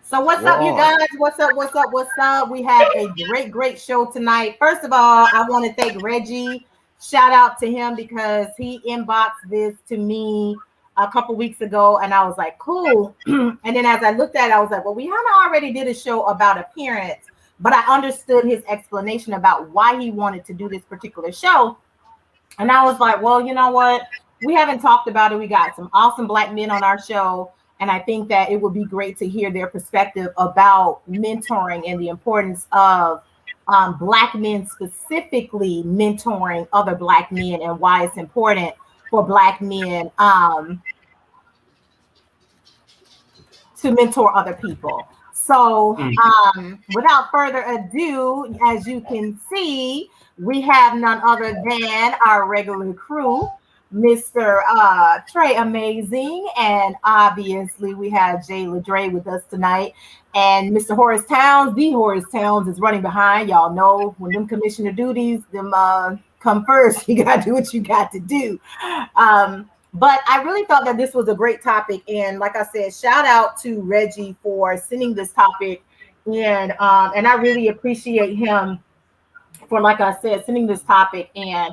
So what's We're up, you on. guys? What's up? What's up? What's up? We have a great show tonight. First of all, I want to thank Reggie. Shout out to him because he inboxed this to me a couple weeks ago, and I was like, cool. And then as I looked at it, I was like, well, we kind of already did a show about appearance, but I understood his explanation about why he wanted to do this particular show. And I was like, well, you know what? We haven't talked about it. We got some awesome black men on our show. And I think that it would be great to hear their perspective about mentoring and the importance of black men specifically mentoring other black men and why it's important for black men to mentor other people. So, without further ado, as you can see, we have none other than our regular crew, Mr. Trey Amazing, and obviously we have Jay Ladre with us tonight, and Mr. Horace Towns. The Horace Towns is running behind. Y'all know when them commissioner duties them come first, you gotta do what you got to do. But I really thought that this was a great topic. And like I said, shout out to Reggie for sending this topic. And I really appreciate him for, like I said, sending this topic. And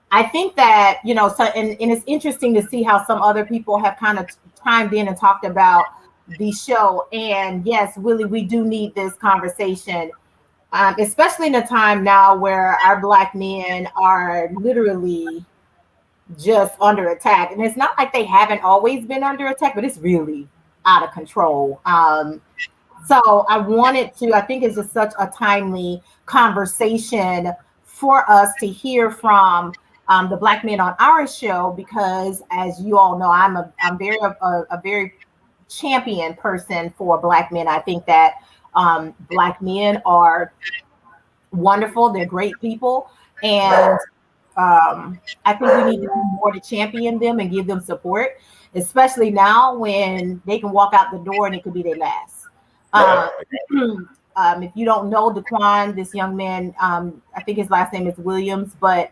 I think that, so, and it's interesting to see how some other people have kind of chimed in and talked about the show. And yes, Willie, we do need this conversation, especially in a time now where our black men are literally just under attack. And it's not like they haven't always been under attack, but it's really out of control. So I think it's just such a timely conversation for us to hear from the black men on our show, because as you all know, I'm a very champion person for black men. I think that black men are wonderful. They're great people. And I think we need to do more to champion them and give them support, especially now when they can walk out the door and it could be their last. If you don't know Daquan, this young man, I think his last name is Williams, but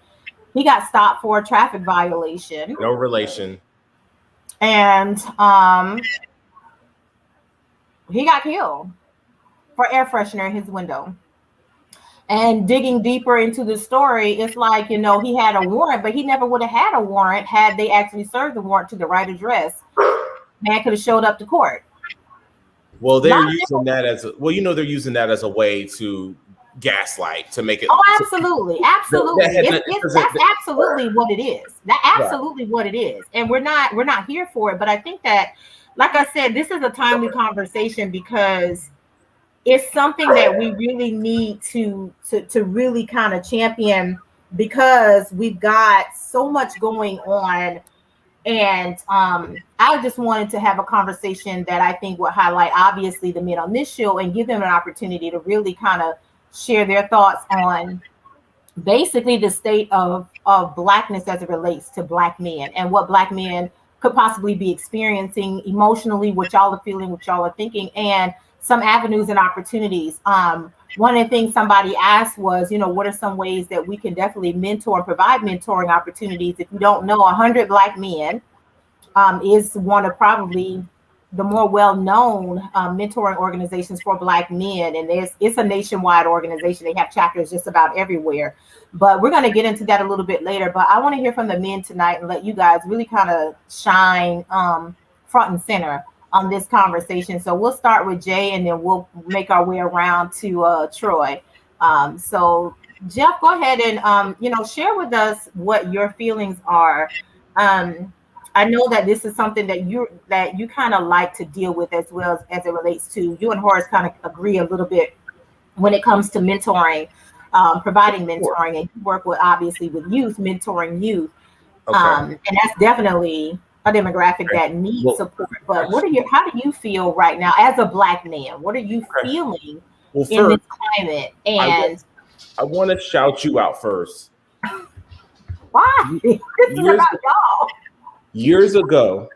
he got stopped for a traffic violation. No relation. And he got killed for air freshener in his window. And digging deeper into the story, it's like, he had a warrant, but he never would have had a warrant had they actually served the warrant to the right address. Man could have showed up to court. Well, they're using that as they're using that as a way to gaslight, to make it. Oh, absolutely. That's absolutely what it is. That's absolutely what it is. And we're not here for it. But I think that, like I said, this is a timely conversation because it's something that we really need to really kind of champion, because we've got so much going on. And I just wanted to have a conversation that I think would highlight, obviously, the men on this show and give them an opportunity to really kind of share their thoughts on basically the state of blackness as it relates to black men and what black men could possibly be experiencing emotionally, what y'all are feeling, what y'all are thinking, and some avenues and opportunities. One of the things somebody asked was, what are some ways that we can definitely mentor and provide mentoring opportunities? If you don't know, 100 Black Men is one of probably the more well-known mentoring organizations for Black men. And it's a nationwide organization. They have chapters just about everywhere. But we're going to get into that a little bit later. But I want to hear from the men tonight and let you guys really kind of shine front and center on this conversation. So we'll start with Jay, and then we'll make our way around to Troy. So Jeff, go ahead and share with us what your feelings are. I know that this is something that you kind of like to deal with as well as it relates to you and Horace kind of agree a little bit when it comes to mentoring, providing mentoring, and you work with obviously with youth, mentoring youth. Okay. And that's definitely a demographic that needs support. But how do you feel right now as a Black man? What are you feeling in this climate? And I want to shout you out first. Why? This is about y'all. Years ago,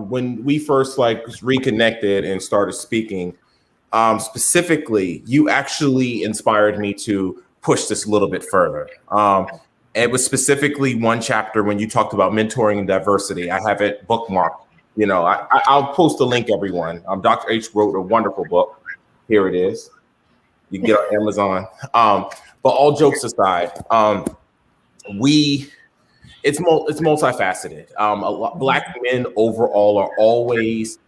when we first reconnected and started speaking, specifically, you actually inspired me to push this a little bit further. It was specifically one chapter when you talked about mentoring and diversity. I have it bookmarked I'll post a link, everyone. Dr. H wrote a wonderful book. Here it is. You can get it on Amazon. But all jokes aside, it's multifaceted. Black men overall are always,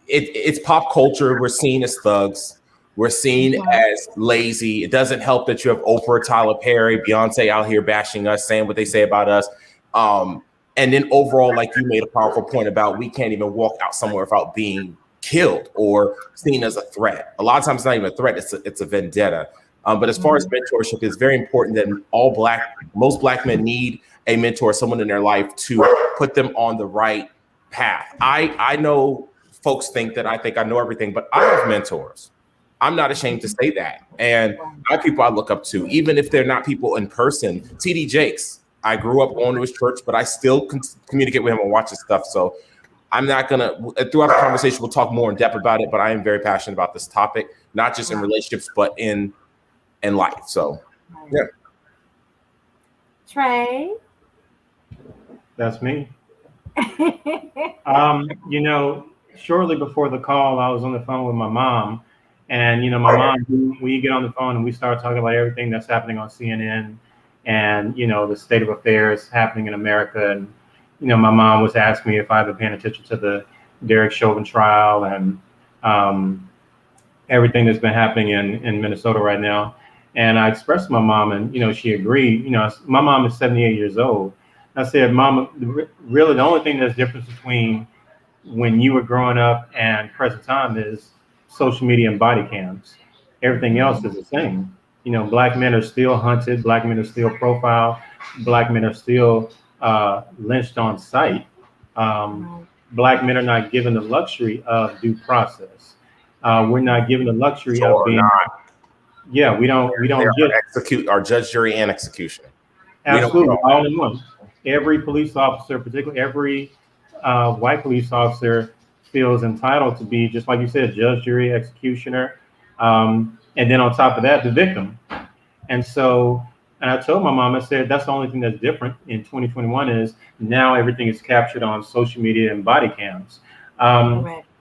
it's pop culture. We're seen as thugs. We're seen as lazy. It doesn't help that you have Oprah, Tyler Perry, Beyonce out here bashing us, saying what they say about us. And then overall, like you made a powerful point about, we can't even walk out somewhere without being killed or seen as a threat. A lot of times it's not even a threat, it's a vendetta. But as far as mentorship, it's very important that most black men need a mentor, someone in their life to put them on the right path. I know folks think that I think I know everything, but I have mentors. I'm not ashamed to say that. And I have people I look up to, even if they're not people in person. TD Jakes, I grew up going to his church, but I still communicate with him and watch his stuff. So I'm not going to, throughout the conversation, we'll talk more in depth about it, but I am very passionate about this topic, not just in relationships, but in life. So, yeah. Trey? That's me. Shortly before the call, I was on the phone with my mom. And, my mom, we get on the phone and we start talking about everything that's happening on CNN and, the state of affairs happening in America. And, my mom was asking me if I've been paying attention to the Derek Chauvin trial and everything that's been happening in Minnesota right now. And I expressed to my mom and, she agreed. My mom is 78 years old. I said, Mama, really the only thing that's different between when you were growing up and present time is social media and body cams. Everything else is the same. Black men are still hunted. Black men are still profiled. Black men are still lynched on sight. Black men are not given the luxury of due process. We're not given the luxury of being. Yeah, we don't get execute our judge, jury, and executioner. Absolutely, all in one. Every police officer, particularly every white police officer, feels entitled to be, just like you said, judge, jury, executioner, and then on top of that, the victim. And I told my mom, I said, that's the only thing that's different in 2021 is now everything is captured on social media and body cams.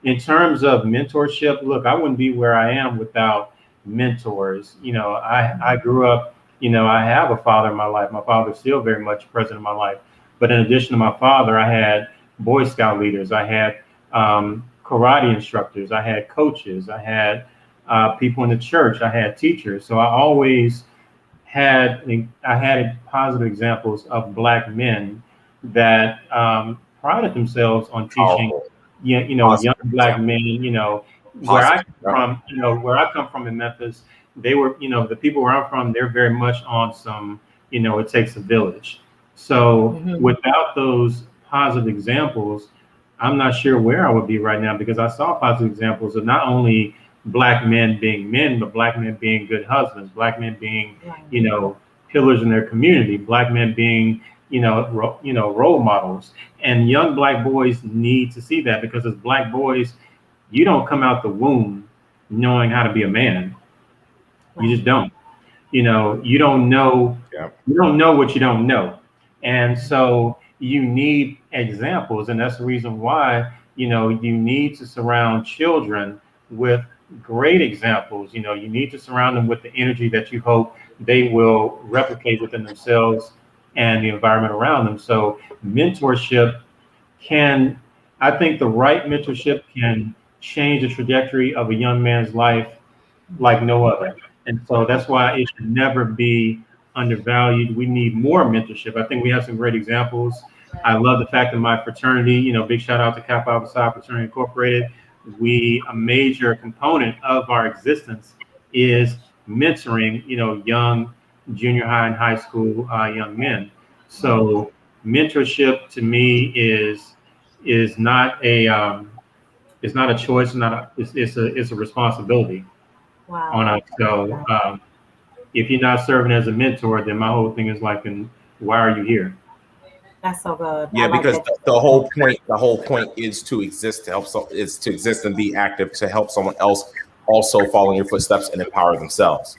In terms of mentorship, look, I wouldn't be where I am without mentors. I grew up, I have a father in my life. My father is still very much present in my life. But in addition to my father, I had Boy Scout leaders. I had karate instructors. I had coaches. I had people in the church. I had teachers. So I always had positive examples of Black men that prided themselves on teaching, young Black men. Where I come from in Memphis, they were, the people where I'm from, they're very much on some, it takes a village. So without those positive examples, I'm not sure where I would be right now, because I saw positive examples of not only Black men being men, but Black men being good husbands, Black men being, pillars in their community, Black men being, role models. And young Black boys need to see that, because as Black boys, you don't come out the womb knowing how to be a man. You just don't. You don't know. You don't know what you don't know. And so you need examples. And that's the reason why, you need to surround children with great examples. You need to surround them with the energy that you hope they will replicate within themselves and the environment around them. So mentorship I think the right mentorship can change the trajectory of a young man's life like no other. And so that's why it should never be undervalued. We need more mentorship. I think we have some great examples. I love the fact that my fraternity, big shout out to Kappa Alpha Psi Fraternity Incorporated. A major component of our existence is mentoring, young junior high and high school young men. So mentorship to me is not a choice, it's a responsibility on us. So if you're not serving as a mentor, then my whole thing is like, then why are you here? That's so good. Yeah, because the whole point is to exist, to exist and be active, to help someone else also follow in your footsteps and empower themselves.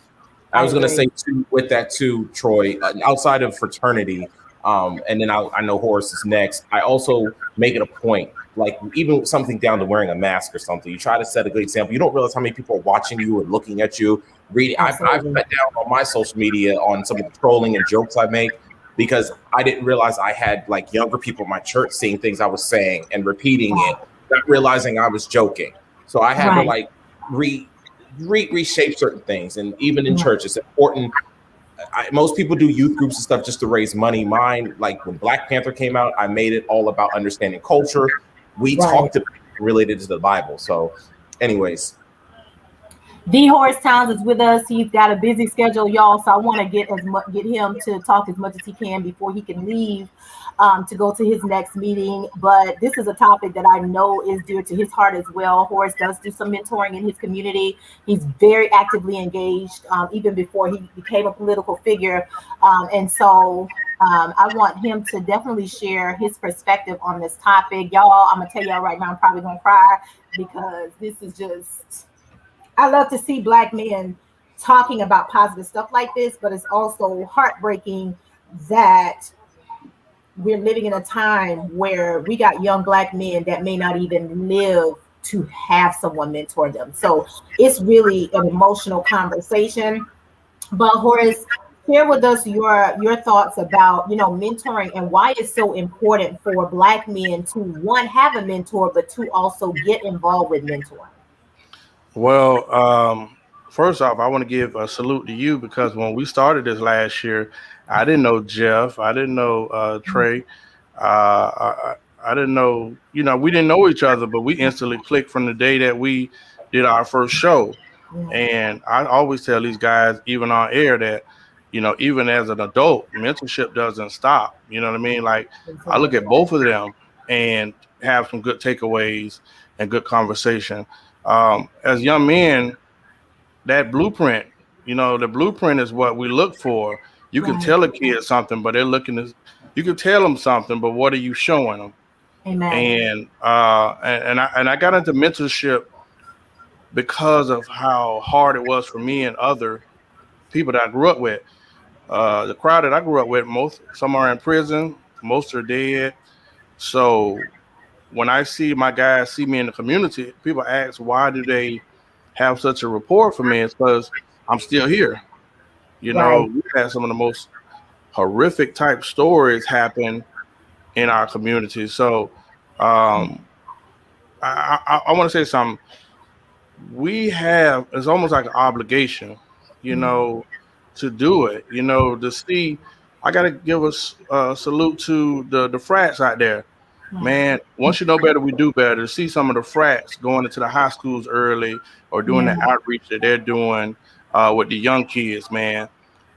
I was going to say too, with that too, Troy, outside of fraternity, And then I know Horace is next. I also make it a point, like even something down to wearing a mask or something. You try to set a good example. You don't realize how many people are watching you and looking at you, reading. I've cut down on my social media on some of the trolling and jokes I make because I didn't realize I had like younger people in my church seeing things I was saying and repeating it, not realizing I was joking. So I had to like reshape certain things. And even in church, it's important. Most people do youth groups and stuff just to raise money. Mine, like when Black Panther came out, I made it all about understanding culture. We talked about related to the Bible. So, anyways. D. Horace Towns is with us. He's got a busy schedule, y'all. So I want to get him to talk as much as he can before he can leave to go to his next meeting. But this is a topic that I know is dear to his heart as well. Horace does do some mentoring in his community. He's very actively engaged, even before he became a political figure. And so I want him to definitely share his perspective on this topic. Y'all, I'm going to tell y'all right now, I'm probably going to cry because this is just... I love to see Black men talking about positive stuff like this, but it's also heartbreaking that we're living in a time where we got young Black men that may not even live to have someone mentor them. So it's really an emotional conversation. But Horace, share with us your thoughts about, mentoring and why it's so important for Black men to, one, have a mentor, but two, also get involved with mentoring. Well, first off, I want to give a salute to you because when we started this last year, I didn't know Jeff. I didn't know Trey. I didn't know, we didn't know each other, but we instantly clicked from the day that we did our first show. And I always tell these guys, even on air, that, even as an adult, mentorship doesn't stop. You know what I mean? Like, I look at both of them and have some good takeaways and good conversation. As young men, that blueprint, the blueprint is what we look for. You can tell a kid something, but they're you can tell them something, but what are you showing them? Amen. And I got into mentorship because of how hard it was for me and other people that I grew up with. The crowd that I grew up with, some are in prison, most are dead. So when I see my guys see me in the community, people ask, why do they have such a rapport for me? It's because I'm still here. We've had some of the most horrific type stories happen in our community. So I want to say something. It's almost like an obligation, to do it, to see. I got to give a salute to the frats out there. Man, once you know better, we do better. To see some of the frats going into the high schools early or doing the outreach that they're doing with the young kids, man.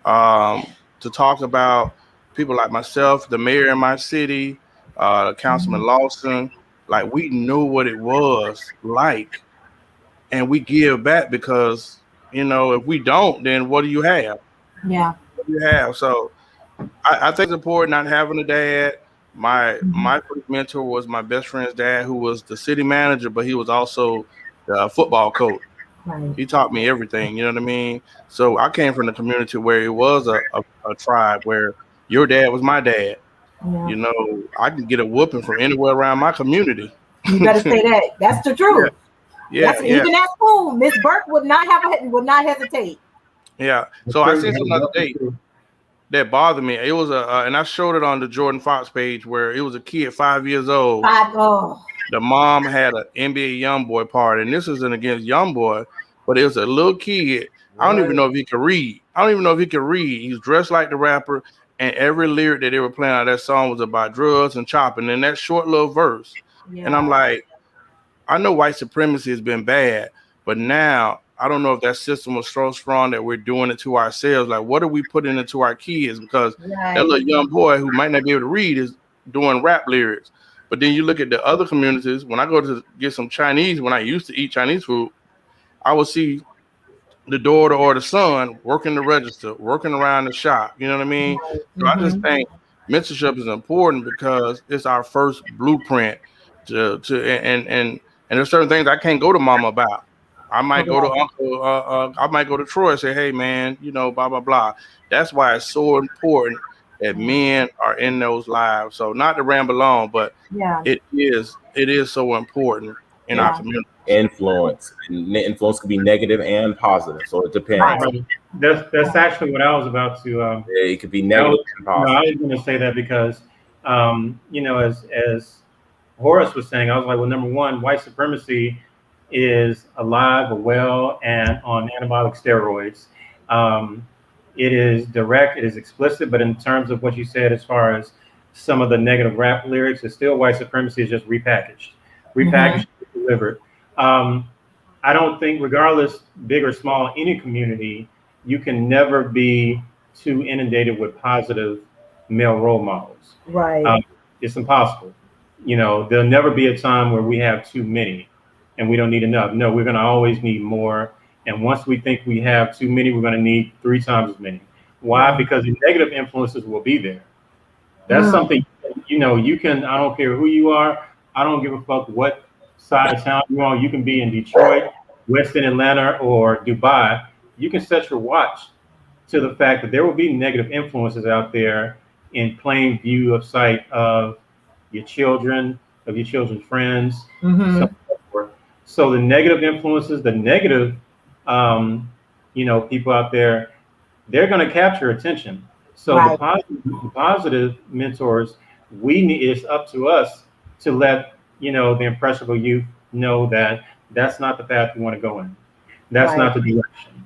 To talk about people like myself, the mayor in my city, Councilman Lawson, like we knew what it was like, and we give back because, if we don't, then what do you have? Yeah. What do you have? So I think it's important not having a dad. My first mentor was my best friend's dad, who was the city manager, but he was also the football coach. He taught me everything, you know what I mean? So I came from the community where it was a tribe where your dad was my dad. Yeah. I could get a whooping from anywhere around my community. You better say that. That's the truth. Even at school, Miss Burke would not hesitate. Yeah. So I seen some other day that bothered me. It was and I showed it on the Jordan Fox page where it was a kid 5 years old. The mom had an NBA YoungBoy party, and this isn't against YoungBoy, but it was a little kid. I don't even know if he could read. He was dressed like the rapper, and every lyric that they were playing on that song was about drugs and chopping in that short little verse. Yeah. And I'm like, I know white supremacy has been bad, but now I don't know if that system was so strong that we're doing it to ourselves. Like, what are we putting into our kids? Because that little young boy who might not be able to read is doing rap lyrics. But then you look at the other communities. When I go to get some Chinese, when I used to eat Chinese food, I would see the daughter or the son working the register, working around the shop. You know what I mean? So I just think mentorship is important because it's our first blueprint and there's certain things I can't go to mama about. I might go to Uncle, I might go to Troy and say, hey, man, blah, blah, blah. That's why it's so important that men are in those lives. So not to ramble on, but it is so important in our community. Influence. And influence can be negative and positive. So it depends. Right. That's actually what I was about to. It could be negative and positive. I was going to say that because, as Horace was saying, I was like, well, number one, white supremacy is alive, well, and on anabolic steroids. It is direct, it is explicit, but in terms of what you said, as far as some of the negative rap lyrics, it's still white supremacy is just repackaged, delivered. I don't think, regardless, big or small, any community, you can never be too inundated with positive male role models. Right. It's impossible. There'll never be a time where we have too many and we don't need enough. No, we're going to always need more. And once we think we have too many, we're going to need 3 times as many. Why? Because the negative influences will be there. That's something, you can, I don't care who you are. I don't give a fuck what side of town you're on. You can be in Detroit, Western Atlanta, or Dubai. You can set your watch to the fact that there will be negative influences out there in plain view of sight of your children, of your children's friends, so on and so forth. So the negative influences, the negative, people out there, they're going to capture attention. So the positive mentors, it's up to us to let, the impressionable youth know that that's not the path we want to go in. That's not the direction.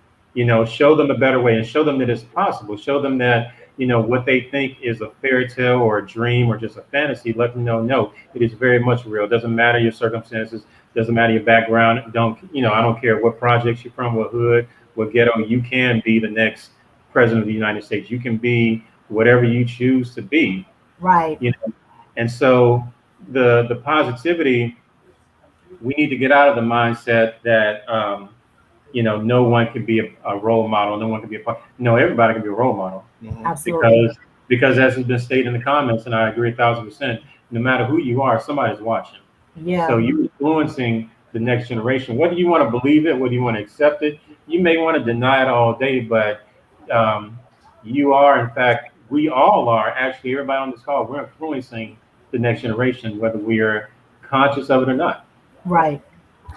Show them a better way and show them that it's possible. Show them that, what they think is a fairy tale or a dream or just a fantasy. Let them know, no, it is very much real. It doesn't matter your circumstances. Doesn't matter your background. I don't care what projects you're from, what hood, what ghetto. You can be the next president of the United States. You can be whatever you choose to be. Right. And so the positivity, we need to get out of the mindset that, no one can be a role model. No one can be everybody can be a role model. Absolutely. Because as has been stated in the comments, and I agree 1,000%, no matter who you are, somebody's watching. Yeah. So you're influencing the next generation. Whether you want to believe it, whether you want to accept it, you may want to deny it all day, but you are, in fact, we all are, actually, everybody on this call, we're influencing the next generation, whether we are conscious of it or not. Right.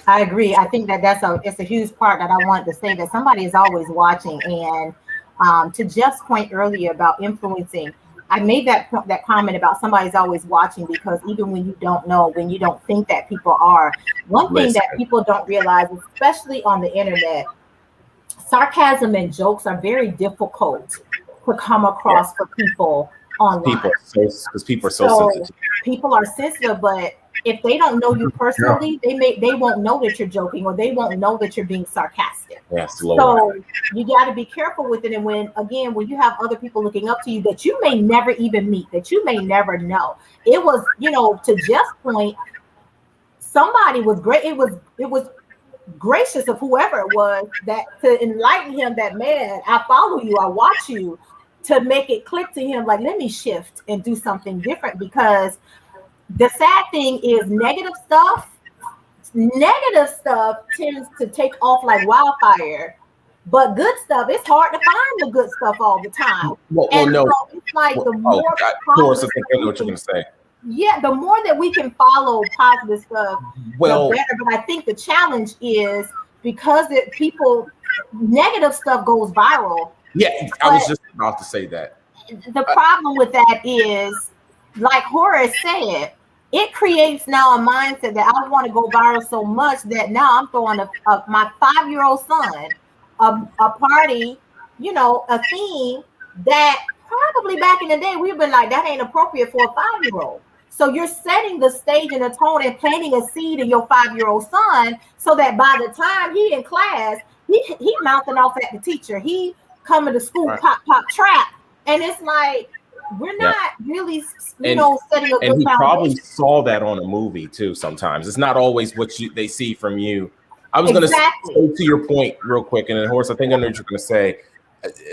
I agree. I think it's a huge part that I wanted to say, that somebody is always watching. And to Jeff's point earlier about influencing, I made that comment about somebody's always watching, because even when you don't know, when you don't think that people are, one thing that people don't realize, especially on the internet, sarcasm and jokes are very difficult to come across for people online. Because people are so sensitive. People are sensitive, but if they don't know you personally, they won't know that you're joking, or they won't know that you're being sarcastic. So you got to be careful with it. And when you have other people looking up to you that you may never even meet, that you may never know, it was, to Jeff's point, somebody was great. It was gracious of whoever it was that to enlighten him that, man, I follow you, I watch you, to make it click to him, like, let me shift and do something different. Because the sad thing is negative stuff tends to take off like wildfire, but good stuff, it's hard to find the good stuff all the time. No. So it's like the more I know what you're going to say. Yeah, the more that we can follow positive stuff, the better. But I think the challenge is, because negative stuff goes viral. Yeah, I was just about to say that. The problem with that is, like Horace said, it creates now a mindset that I want to go viral so much that now I'm throwing my 5-year-old son a party, a theme that probably back in the day we've been like, that ain't appropriate for a 5-year-old. So you're setting the stage and the tone and planting a seed in your 5-year-old son, so that by the time he in class, he mouthing off at the teacher. He coming to school, pop trap, and it's like, we're not really, setting a good foundation. And he probably saw that on a movie too. Sometimes it's not always what they see from you. I was going to say to your point real quick, and then Horace, I think I know what you're going to say.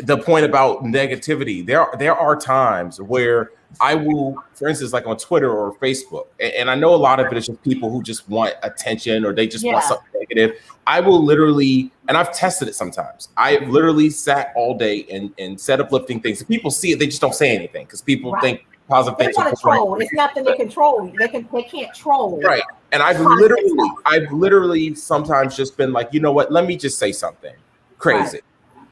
The point about negativity, there are times where I will, for instance, like on Twitter or Facebook, and I know a lot of it is just people who just want attention, or they just want something. negative, I will literally, and I've tested it sometimes. I've literally sat all day and said uplifting things. If people see it, they just don't say anything because people think positive things. They want to troll. It's nothing they control. They can't troll. Right. And I've literally sometimes just been like, you know what? Let me just say something crazy. Right.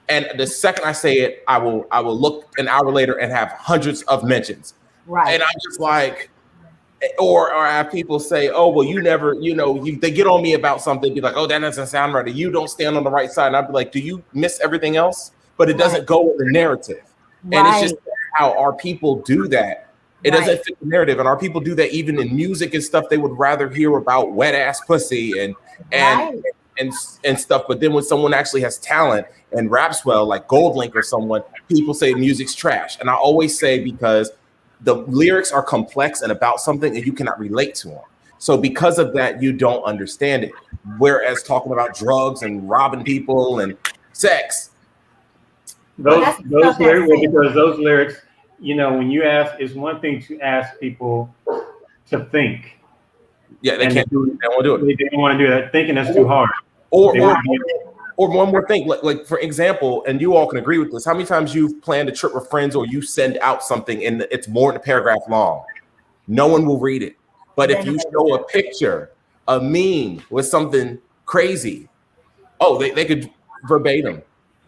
And the second I say it, I will look an hour later and have hundreds of mentions. Right. And I'm just like, or I have people say, oh, well, you never, they get on me about something, be like, oh, that doesn't sound right. Or you don't stand on the right side. And I'd be like, do you miss everything else? But it doesn't go with the narrative. Right. And it's just how our people do that. It doesn't fit the narrative. And our people do that even in music and stuff. They would rather hear about wet ass pussy and stuff. But then when someone actually has talent and raps well, like GoldLink or someone, people say music's trash. And I always say, because the lyrics are complex and about something and you cannot relate to them. So because of that, you don't understand it. Whereas talking about drugs and robbing people and sex. Those lyrics, when you ask, it's one thing to ask people to think. Yeah, they can't do it. They won't do it. They don't want to do that. Thinking is too hard. Or one more thing, like for example, and you all can agree with this, how many times you've planned a trip with friends or you send out something and it's more than a paragraph long? No one will read it. But if you show a picture, a meme with something crazy, they could verbatim.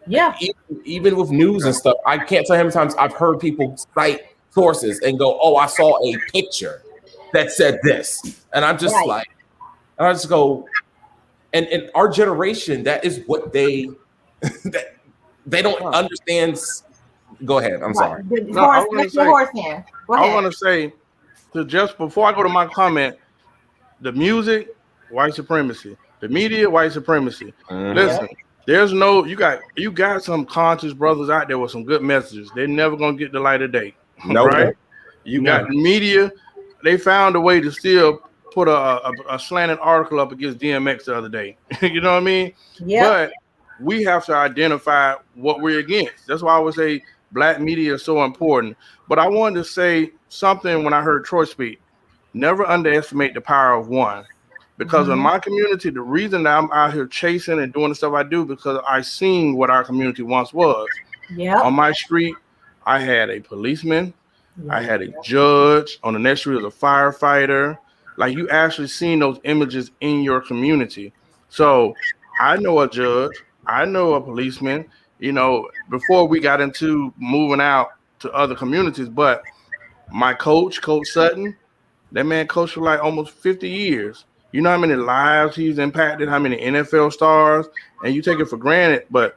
Yeah. Even with news and stuff, I can't tell how many times I've heard people cite sources and go, oh, I saw a picture that said this. And I'm just like, and I just go, and in our generation, that is what they don't understand. Go ahead. I'm sorry. No, I want to say, just before I go to my comment, the music, white supremacy. The media, white supremacy. Listen, there's you got some conscious brothers out there with some good messages. They're never gonna get the light of day. Right? You got the media. They found a way to still put a slanted article up against DMX the other day. You know what I mean? Yeah. But we have to identify what we're against. That's why I would say black media is so important. But I wanted to say something when I heard Troy speak. Never underestimate the power of one. Because in my community, the reason that I'm out here chasing and doing the stuff I do, because I seen what our community once was. Yeah. On my street, I had a policeman. I had a judge. On the next street was a firefighter. Like, you actually seen those images in your community. So I know a judge. I know a policeman, before we got into moving out to other communities. But my Coach Sutton, that man coached for like almost 50 years. You know how many lives he's impacted, how many NFL stars, and you take it for granted, but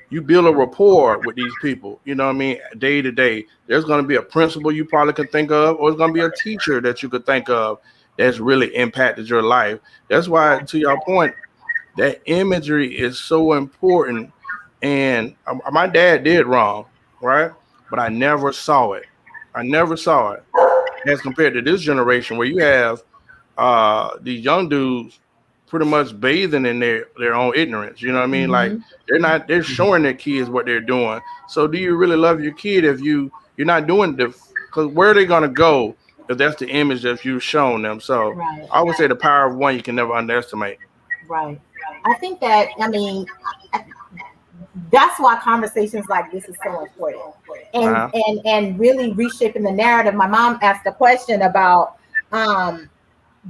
you build a rapport with these people, day to day. There's going to be a principal you probably could think of, or it's going to be a teacher that you could think of that's really impacted your life. That's why, to your point, that imagery is so important. And my dad did wrong, right? But I never saw it. As compared to this generation where you have these young dudes pretty much bathing in their own ignorance. You know what I mean? Like, they're showing their kids what they're doing. So do you really love your kid if you're not doing because where are they going to go if that's the image that you've shown them? So I would say the power of one you can never underestimate. Right. I think that, that's why conversations like this is so important. And really reshaping the narrative. My mom asked a question about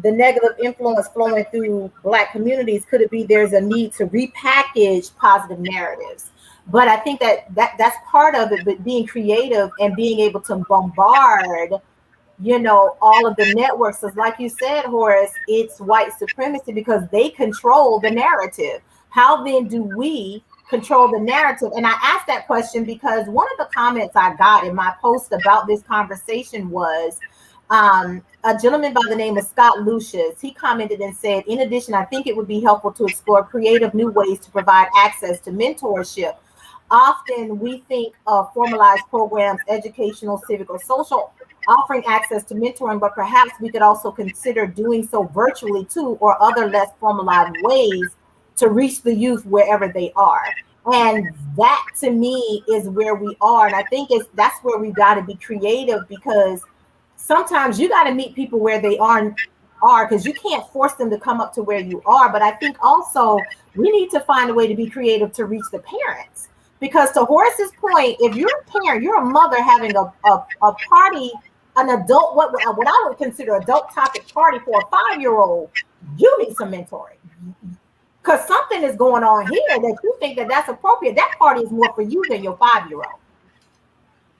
the negative influence flowing through Black communities. Could it be there's a need to repackage positive narratives? But I think that's part of it, but being creative and being able to bombard, all of the networks. Because like you said, Horace, it's white supremacy because they control the narrative. How then do we control the narrative? And I asked that question because one of the comments I got in my post about this conversation was a gentleman by the name of Scott Lucius. He commented and said, in addition, I think it would be helpful to explore creative new ways to provide access to mentorship. Often we think of formalized programs, educational, civic, or social, offering access to mentoring, but perhaps we could also consider doing so virtually too, or other less formalized ways to reach the youth wherever they are. And that to me is where we are. And I think that's where we got to be creative, because sometimes you got to meet people where they are are, because you can't force them to come up to where you are. But I think also we need to find a way to be creative to reach the parents. Because to Horace's point, if you're a parent, you're a mother having a party, an adult, what I would consider adult topic party for a 5-year-old, you need some mentoring. Because something is going on here that you think that that's appropriate. That party is more for you than your 5-year-old.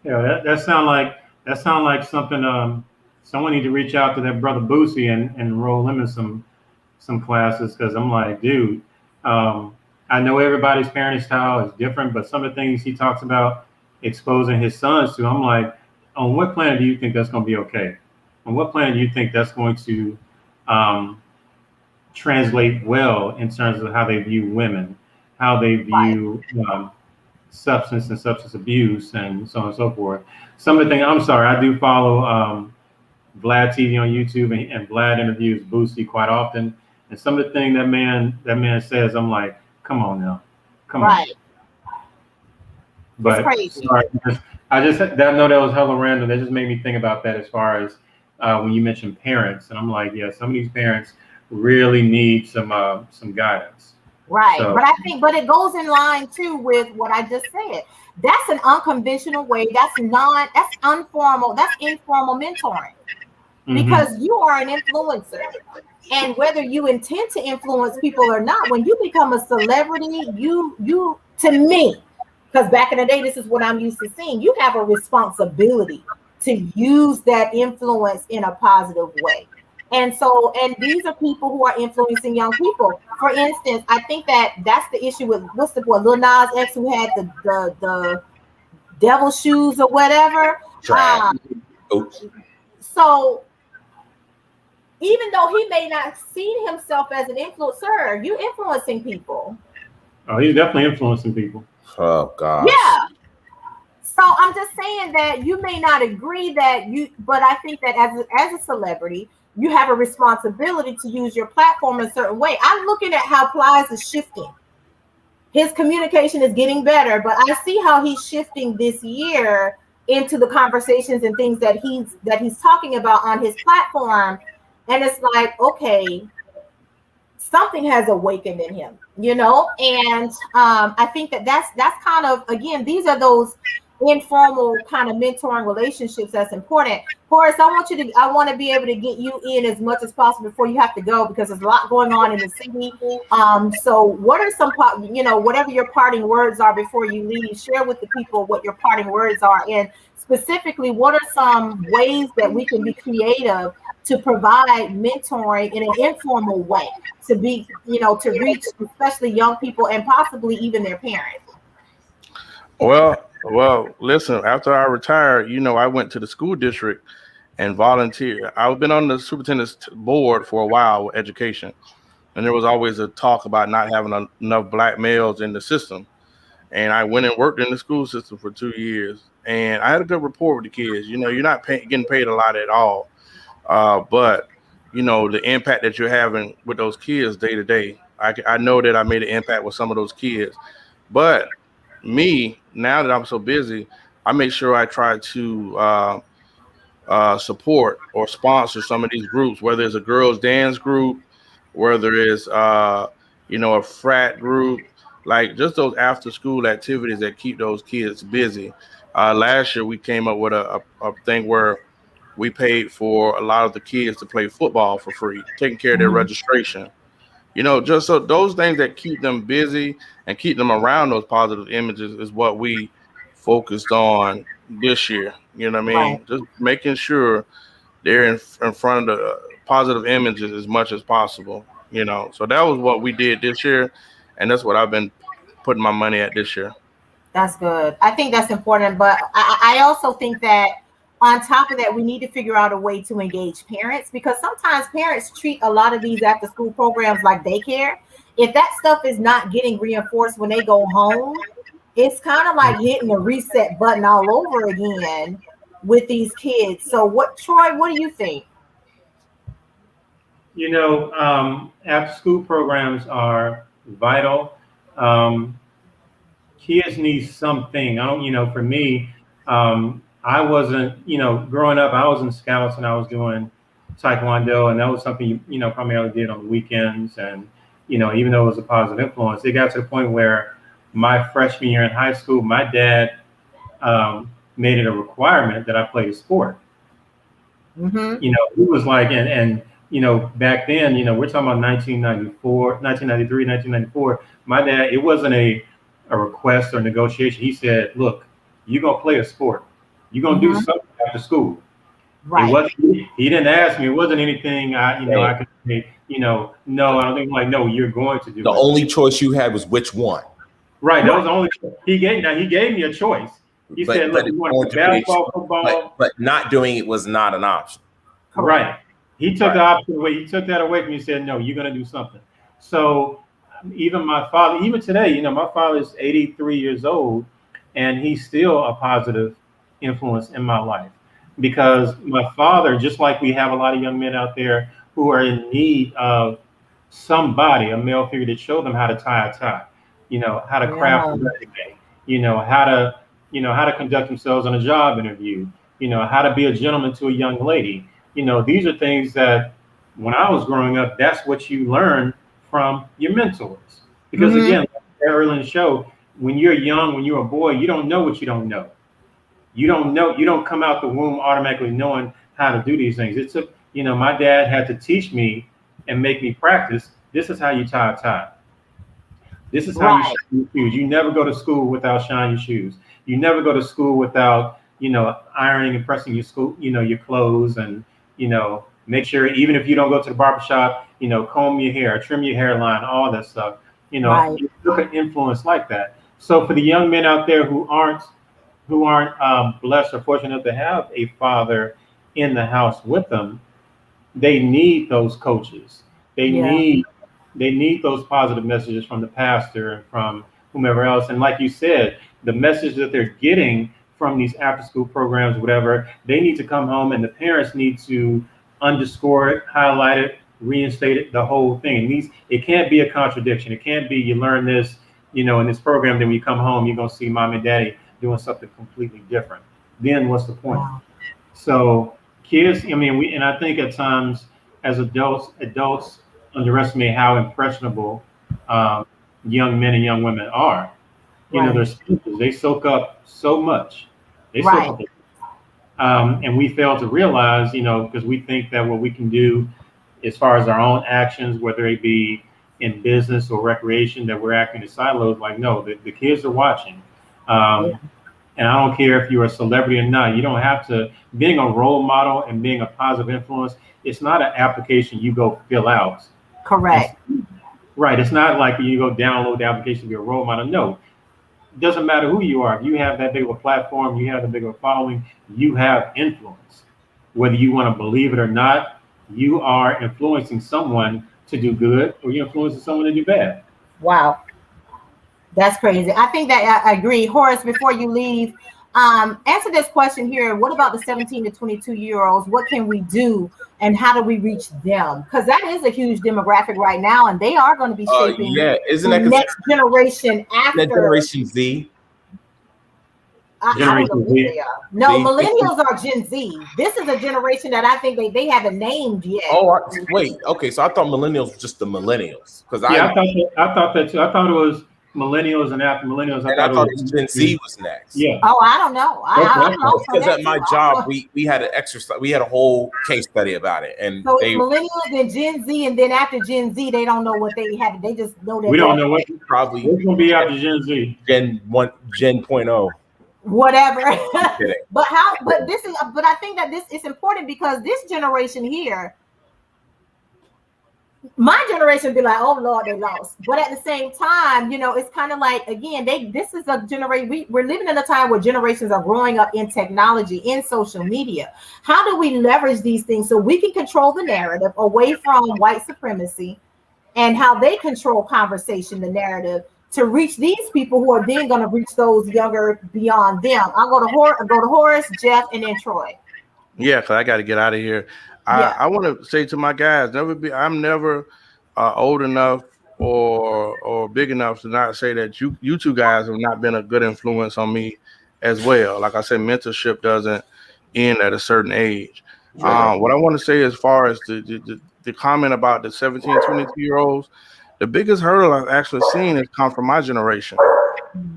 Yeah, that sound like something. Someone need to reach out to that brother Boosie and enroll him in some classes, because I'm like, dude, I know everybody's parenting style is different, but some of the things he talks about exposing his sons to, I'm like, on what planet do you think that's going to be okay? On what planet do you think that's going to translate well in terms of how they view women, how they view substance and substance abuse, and so on and so forth? Some of the things, I'm sorry, I do follow Vlad TV on YouTube, and Vlad interviews Boosie quite often. And some of the things that man says, I'm like, come on now, come on. But sorry, I just know that was hella random. That just made me think about that as far as when you mentioned parents, and I'm like, yeah, some of these parents really need some guidance. Right. So, but I think, but it goes in line too with what I just said. That's an unconventional way. That's informal. That's informal mentoring, because you are an influencer. And whether you intend to influence people or not, when you become a celebrity, you to me, because back in the day, this is what I'm used to seeing, you have a responsibility to use that influence in a positive way. And so, and these are people who are influencing young people. For instance, I think that's the issue with what's the boy, Lil Nas X, who had the devil shoes or whatever. So even though he may not see himself as an influencer, you influencing people. Oh, he's definitely influencing people. Oh God. Yeah. So I'm just saying that you may not agree but I think that as a celebrity, you have a responsibility to use your platform in a certain way. I'm looking at how Plies is shifting. His communication is getting better, but I see how he's shifting this year into the conversations and things that he's talking about on his platform. And it's like, okay, something has awakened in him, and I think that's kind of, again, these are those informal kind of mentoring relationships that's important. Horace, I want to be able to get you in as much as possible before you have to go, because there's a lot going on in the city. So what are some, whatever your parting words are before you leave, share with the people what your parting words are, and specifically, what are some ways that we can be creative to provide mentoring in an informal way to be, to reach especially young people and possibly even their parents? Well, listen, after I retired, I went to the school district and volunteered. I've been on the superintendent's board for a while with education, and there was always a talk about not having enough black males in the system. And I went and worked in the school system for 2 years, and I had a good rapport with the kids. You're not getting paid a lot at all, but the impact that you're having with those kids day to day. I know that I made an impact with some of those kids, but me, now that I'm so busy, I make sure I try to support or sponsor some of these groups, whether it's a girls dance group, whether it's a frat group, like just those after school activities that keep those kids busy. Last year we came up with a thing where we paid for a lot of the kids to play football for free, taking care of their registration. Just so those things that keep them busy and keep them around those positive images is what we focused on this year. You know what I mean? Right. Just making sure they're in front of the positive images as much as possible. So that was what we did this year, and that's what I've been putting my money at this year. That's good. I think that's important, but I also think that on top of that, we need to figure out a way to engage parents, because sometimes parents treat a lot of these after school programs like daycare. If that stuff is not getting reinforced when they go home, it's kind of like hitting the reset button all over again with these kids. So Troy, what do you think? After school programs are vital. Kids need something. For me, I wasn't, growing up, I was in Scouts and I was doing Taekwondo, and that was something you know primarily did on the weekends. And you know, even though it was a positive influence, it got to the point where my freshman year in high school, my dad made it a requirement that I play a sport. Mm-hmm. You know, he was like, and you know, back then, you know, we're talking about 1994, 1993, 1994. My dad, it wasn't a request or negotiation. He said, look, you're gonna play a sport. You're gonna do something after school. Right. It wasn't, he didn't ask me. It wasn't anything I could say, no, I don't think like, no, you're going to do The it. only choice you had was which one. Right. That was the only he gave me a choice. He said, look, you want to play basketball, football. But not doing it was not an option. Right. He took the option away. He took that away from me and said, no, you're going to do something. So even my father, even today, you know, my father is 83 years old, and he's still a positive influence in my life. Because my father, just like we have a lot of young men out there who are in need of somebody, a male figure, to show them how to tie a tie, you know, how to craft a resume, you know, how to conduct themselves on a job interview, you know, how to be a gentleman to a young lady. You know, these are things that when I was growing up, that's what you learn from your mentors. Because again, like earlier in the show, when you're young, when you're a boy, you don't know what you don't know. You don't come out the womb automatically knowing how to do these things. It took, you know, my dad had to teach me and make me practice. This is how you tie a tie. This is how you shine your shoes. You never go to school without shining your shoes. You never go to school without, you know, ironing and pressing your school, you know, your clothes, and, you know, make sure even if you don't go to the barbershop, you know, comb your hair, trim your hairline, all that stuff. You know, you look at influence like that. So for the young men out there who aren't blessed or fortunate to have a father in the house with them, they need those coaches. They need those positive messages from the pastor and from whomever else. And like you said, the message that they're getting from these after school programs, whatever, they need to come home and the parents need to underscore it, highlight it, reinstate it, the whole thing. It can't be a contradiction. It can't be you learn this, you know, in this program, then when you come home, you're gonna see mom and daddy doing something completely different. Then what's the point? Wow. So kids, I mean, I think at times as adults underestimate how impressionable young men and young women are. You know, they soak up so much. They soak up, and we fail to realize, you know, because we think that what we can do as far as our own actions, whether it be in business or recreation, that we're acting in silos. Like, no, the kids are watching. And I don't care if you're a celebrity or not. You don't have to. Being a role model and being a positive influence, it's not an application you go fill out. Correct. Right. It's not like you go download the application to be a role model. No. It doesn't matter who you are. If you have that big of a platform, you have the big of a following, you have influence. Whether you want to believe it or not, you are influencing someone to do good, or you're influencing someone to do bad. Wow. That's crazy. I think that I agree. Horace, before you leave, answer this question here. What about the 17 to 22-year-olds? What can we do and how do we reach them? Because that is a huge demographic right now, and they are going to be shaping isn't the that next generation after. Generation Z? Generation Z. No, millennials are Gen Z. This is a generation that I think they haven't named yet. Oh, wait. Okay, so I thought millennials were just the millennials. I thought that too. I thought it was millennials and after millennials. I thought Gen Z was next. Yeah. Oh, I don't know. I don't know. Because at my job, we had an exercise. We had a whole case study about it, and so it's millennials and Gen Z, and then after Gen Z, they don't know what they have. They just know that we don't know what probably what's gonna be after Gen Z. Gen 1.0. Whatever. but I think that this is important because this generation here, my generation be like, oh Lord, they lost. But at the same time, you know, it's kind of like, again, this is a generation, we're living in a time where generations are growing up in technology, in social media. How do we leverage these things so we can control the narrative away from white supremacy and how they control conversation, the narrative, to reach these people who are then going to reach those younger beyond them? I'll go to Horace, Jeff, and then Troy. Yeah, because I got to get out of here. I want to say to my guys, I'm never old enough or big enough to not say that you two guys have not been a good influence on me as well. Like I said, mentorship doesn't end at a certain age. What I want to say as far as the comment about the 17, 22-year-olds, the biggest hurdle I've actually seen has come from my generation.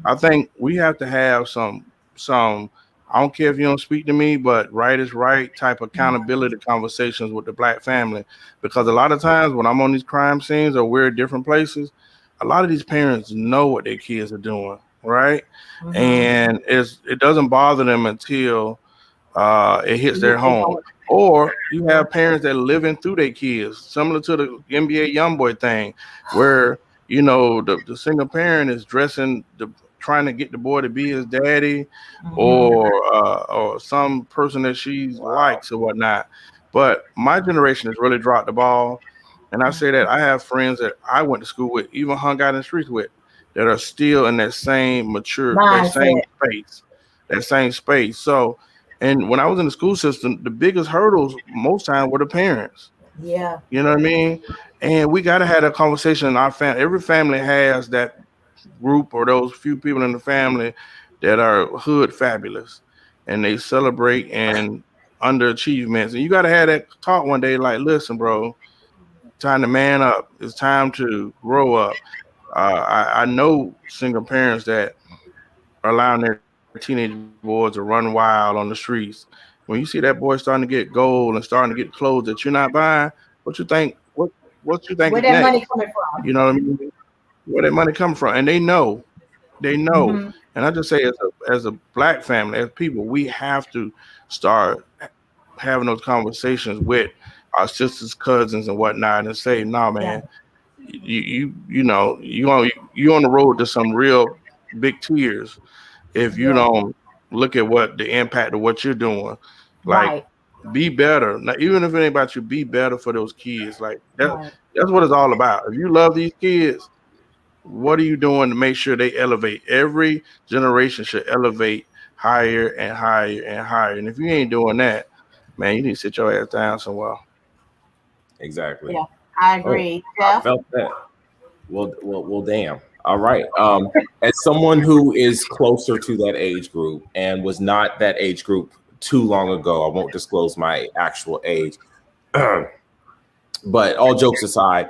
I think we have to have some, I don't care if you don't speak to me, but right is right type of accountability conversations with the Black family. Because a lot of times when I'm on these crime scenes or we're at different places, a lot of these parents know what their kids are doing, right? And it doesn't bother them until it hits their home. Or you have parents that are living through their kids, similar to the NBA YoungBoy thing, where the single parent is trying to get the boy to be his daddy, or some person that she likes or whatnot. But my generation has really dropped the ball, and I say that I have friends that I went to school with, even hung out in the streets with, that are still in that same that same space. So. And when I was in the school system, the biggest hurdles most times were the parents. Yeah. You know what I mean? And we got to have a conversation in our family. Every family has that group or those few people in the family that are hood fabulous, and they celebrate and underachievements. And you got to have that talk one day, like, listen, bro, time to man up. It's time to grow up. I know single parents that are allowing their teenage boys to run wild on the streets. When you see that boy starting to get gold and starting to get clothes that you're not buying, what you think? What you think? Where that money coming from? You know what I mean? Where that money coming from? And they know. And I just say, as a Black family, as people, we have to start having those conversations with our sisters, cousins, and whatnot, and say, "Nah, man, you on the road to some real big tears." If you don't look at what the impact of what you're doing, like be better. Now, even if it ain't about you, be better for those kids. Like that's what it's all about. If you love these kids, what are you doing to make sure they elevate? Every generation should elevate higher and higher and higher. And if you ain't doing that, man, you need to sit your ass down somewhere. Exactly. Yeah, I agree. I felt that. Well, damn. All right. As someone who is closer to that age group and was not that age group too long ago, I won't disclose my actual age. But all jokes aside,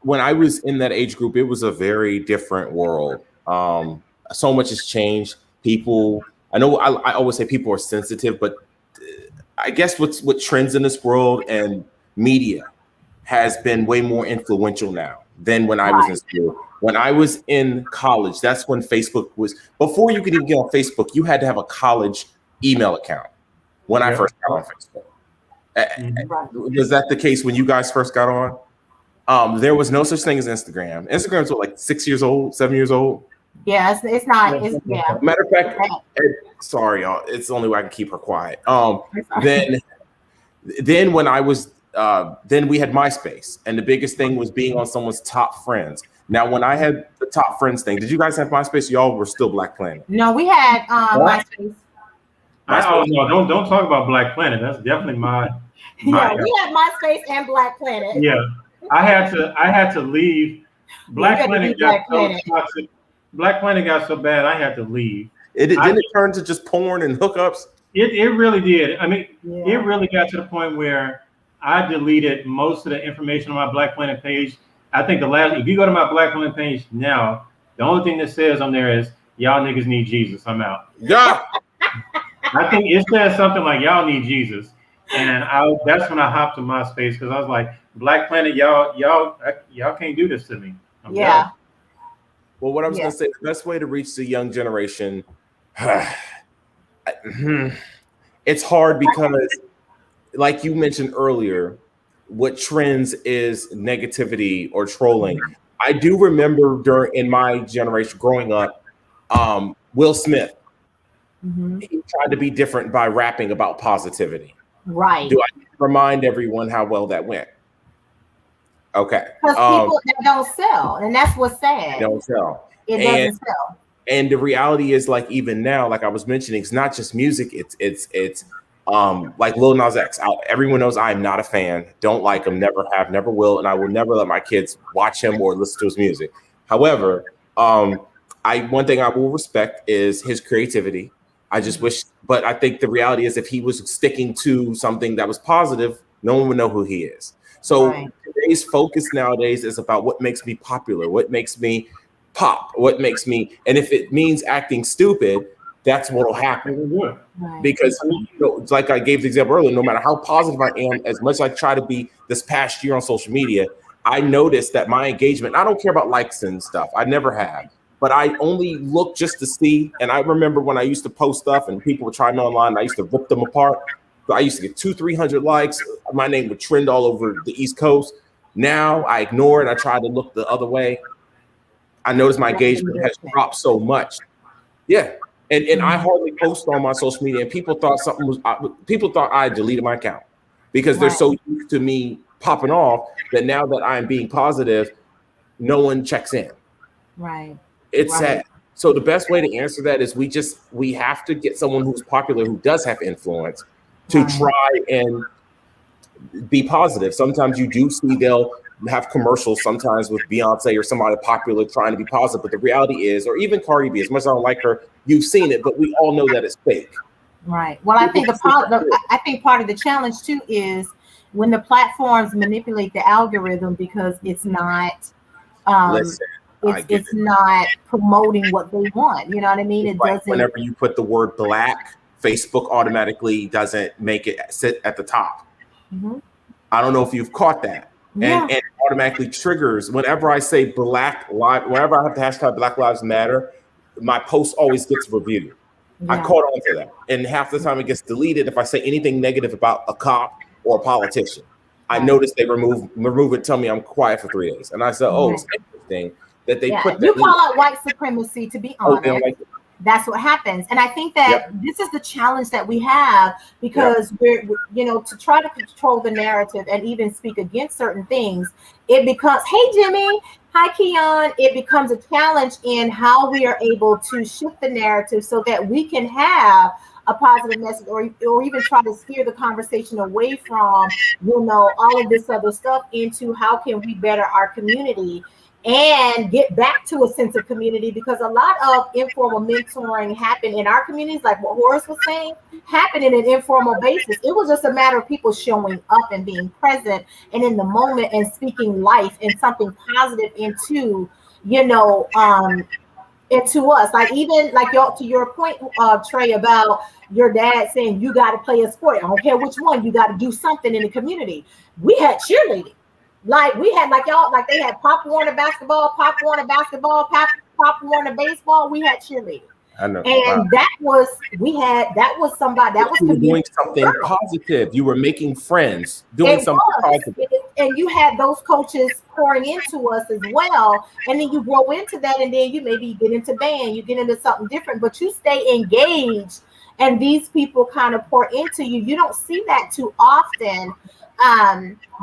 when I was in that age group, it was a very different world. So much has changed. People, I know I always say people are sensitive, but I guess what trends in this world and media has been way more influential now than when I was in school. When I was in college, that's when Facebook was, before you could even get on Facebook, you had to have a college email account when I first got on Facebook. Was that the case when you guys first got on? There was no such thing as Instagram. Instagram's what, like 6 years old, 7 years old? Yeah, it's not. Matter of fact, sorry, y'all. It's the only way I can keep her quiet. Then when I was, then we had MySpace, and the biggest thing was being on someone's top friends. Now, when I had the top friends thing, did you guys have MySpace? Y'all were still Black Planet. No, we had MySpace. No, don't talk about Black Planet. That's definitely my we had MySpace and Black Planet. Yeah, I had to leave. Black Planet got so toxic. Black Planet got so bad, I had to leave. Didn't it turn to just porn and hookups? It really did. I mean, it really got to the point where I deleted most of the information on my Black Planet page. I think if you go to my Black Planet page now, the only thing that says on there is, y'all niggas need Jesus. I'm out. Yeah. I think it says something like, y'all need Jesus. And that's when I hopped to MySpace, because I was like, Black Planet, y'all can't do this to me. I'm done. Well, what I was going to say, the best way to reach the young generation, it's hard because, like you mentioned earlier, what trends is negativity or trolling. I do remember in my generation growing up, Will Smith, he tried to be different by rapping about positivity. Right. Do I remind everyone how well that went? Okay. Because people that don't sell, and that's what's sad. Don't sell. It doesn't sell. And the reality is, like, even now, like I was mentioning, it's not just music. It's like Lil Nas X. Everyone knows I am not a fan. Don't like him. Never have. Never will. And I will never let my kids watch him or listen to his music. However, one thing I will respect is his creativity. I just wish, but I think the reality is if he was sticking to something that was positive, no one would know who he is. So today's focus nowadays is about what makes me popular, what makes me pop, what makes me, and if it means acting stupid, that's what'll happen. Because like I gave the example earlier, no matter how positive I am, as much as I try to be this past year on social media, I noticed that my engagement, I don't care about likes and stuff. I never have. But I only look just to see. And I remember when I used to post stuff and people would try me online, and I used to rip them apart. So I used to get 200-300 likes. My name would trend all over the East Coast. Now I ignore it. I try to look the other way. I noticed my engagement has dropped so much. Yeah. And I hardly post on my social media. And people thought I deleted my account because they're so used to me popping off that now that I'm being positive, no one checks in. Right. It's sad. So the best way to answer that is we have to get someone who's popular, who does have influence, to try and be positive. Sometimes you do see they'll have commercials sometimes with Beyonce or somebody popular trying to be positive. But the reality is, or even Cardi B, as much as I don't like her, you've seen it, but we all know that it's fake. Right. Well, I think I think part of the challenge too is when the platforms manipulate the algorithm because it's not it's not promoting what they want. You know what I mean? It doesn't. Whenever you put the word black, Facebook automatically doesn't make it sit at the top. Mm-hmm. I don't know if you've caught that. And it automatically triggers whenever I say Black Lives, whenever I have the hashtag Black Lives Matter, my post always gets reviewed. I caught on to that. And half the time it gets deleted if I say anything negative about a cop or a politician. I noticed they remove it, tell me I'm quiet for 3 days. And I said, it's interesting that they put that. You call out white supremacy, to be honest. That's what happens. And I think that this is the challenge that we have because we're, to try to control the narrative and even speak against certain things, it becomes, hey, Jimmy, hi, Keon. It becomes a challenge in how we are able to shift the narrative so that we can have a positive message or even try to steer the conversation away from, all of this other stuff into how can we better our community and get back to a sense of community, because a lot of informal mentoring happened in our communities, like what Horace was saying, happened in an informal basis. It was just a matter of people showing up and being present and in the moment and speaking life and something positive into, into us. Like even like to your point, Trey, about your dad saying you got to play a sport. I don't care which one, you got to do something in the community. We had cheerleading. Like we had they had Pop Warner basketball, Pop Warner baseball. We had cheerleading. I know. And that was somebody that was doing something positive. You were making friends, doing something positive. And you had those coaches pouring into us as well. And then you grow into that, and then you maybe get into band, you get into something different, but you stay engaged and these people kind of pour into you. You don't see that too often.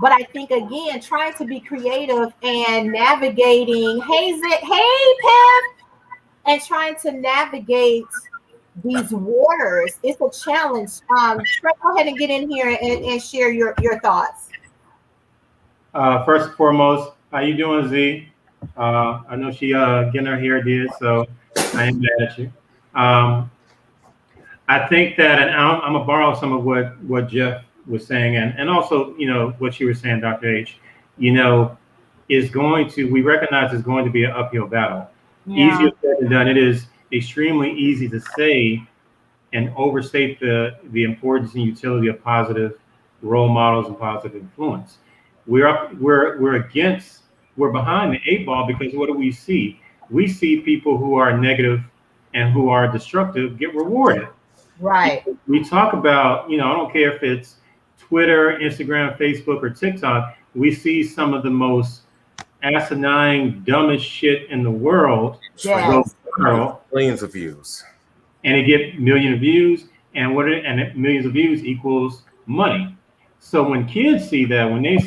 But I think again, trying to be creative and navigating, hey Pev, and trying to navigate these waters, it's a challenge. Trey, go ahead and get in here and share your thoughts. First and foremost, how you doing, Z? I know she getting her hair did, so I ain't mad at you. I think that, and I'm gonna borrow some of what Jeff was saying, and also, what you were saying, Dr. H, we recognize is going to be an uphill battle. Easier said than done. It is extremely easy to say and overstate the importance and utility of positive role models and positive influence. We're behind the 8 ball because what do we see? We see people who are negative and who are destructive get rewarded. Right. We talk about, I don't care if it's Twitter, Instagram, Facebook, or TikTok, we see some of the most asinine, dumbest shit in the world. Yes. Millions of views. And it get millions of views, and millions of views equals money. So when kids see that, when they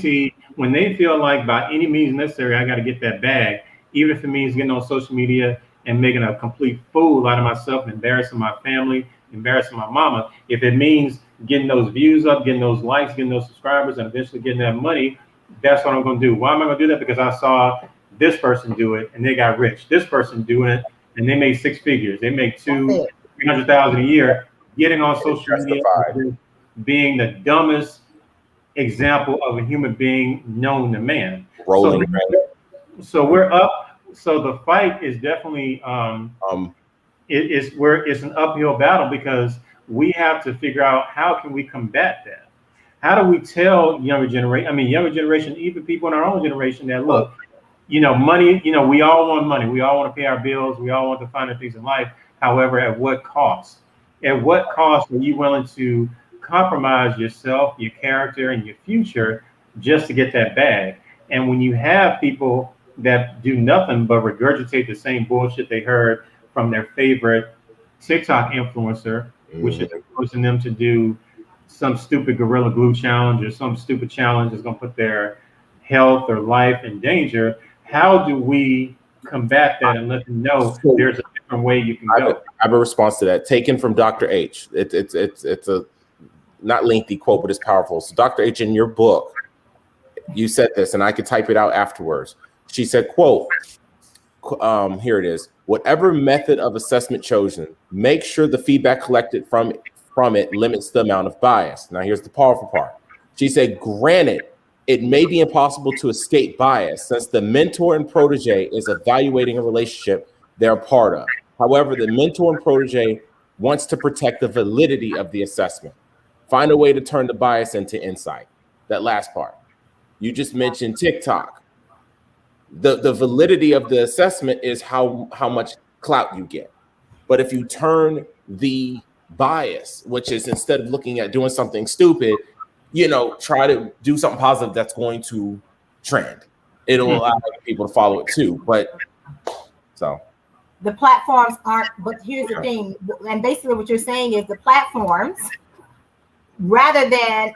feel like by any means necessary, I got to get that bag, even if it means getting on social media and making a complete fool out of myself, embarrassing my family, embarrassing my mama, if it means getting those views up, getting those likes, getting those subscribers, and eventually getting that money, that's what I'm going to do. Why am I going to do that? Because I saw this person do it and they got rich. This person doing it and they made 6 figures. They make 2, $300,000 a year, getting on social media, being the dumbest example of a human being known to man. Rolling. So we're up. So the fight is definitely it's an uphill battle, because we have to figure out how can we combat that. How do we tell younger generation, even people in our own generation, that look, money, we all want money. We all want to pay our bills. We all want the finer things in life. However, at what cost? At what cost are you willing to compromise yourself, your character, and your future just to get that bag? And when you have people that do nothing but regurgitate the same bullshit they heard from their favorite TikTok influencer, which is forcing them to do some stupid Gorilla Glue challenge or some stupid challenge that's going to put their health or life in danger, how do we combat that and let them know there's a different way you can go? I have a response to that, taken from Dr. H. It's a not lengthy quote, but it's powerful. So Dr. H, in your book, you said this, and I could type it out afterwards. She said, quote, here it is. Whatever method of assessment chosen, make sure the feedback collected from it limits the amount of bias. Now, here's the powerful part. She said, granted, it may be impossible to escape bias since the mentor and protege is evaluating a relationship they're a part of. However, the mentor and protege wants to protect the validity of the assessment. Find a way to turn the bias into insight. That last part. You just mentioned TikTok. The validity of the assessment is how much clout you get. But if you turn the bias, which is instead of looking at doing something stupid, try to do something positive that's going to trend. It'll allow people to follow it too. But so the platforms aren't, but here's the thing, and basically what you're saying is the platforms, rather than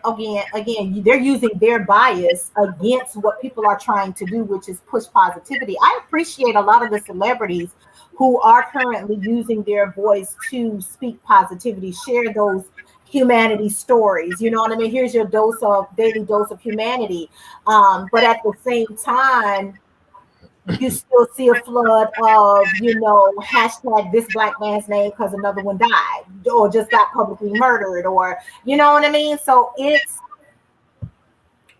again, they're using their bias against what people are trying to do, which is push positivity. I appreciate a lot of the celebrities who are currently using their voice to speak positivity, share those humanity stories. You know what I mean? Here's your daily dose of humanity. But at the same time, you still see a flood of, hashtag this black man's name because another one died or just got publicly murdered, or, you know what I mean? So it's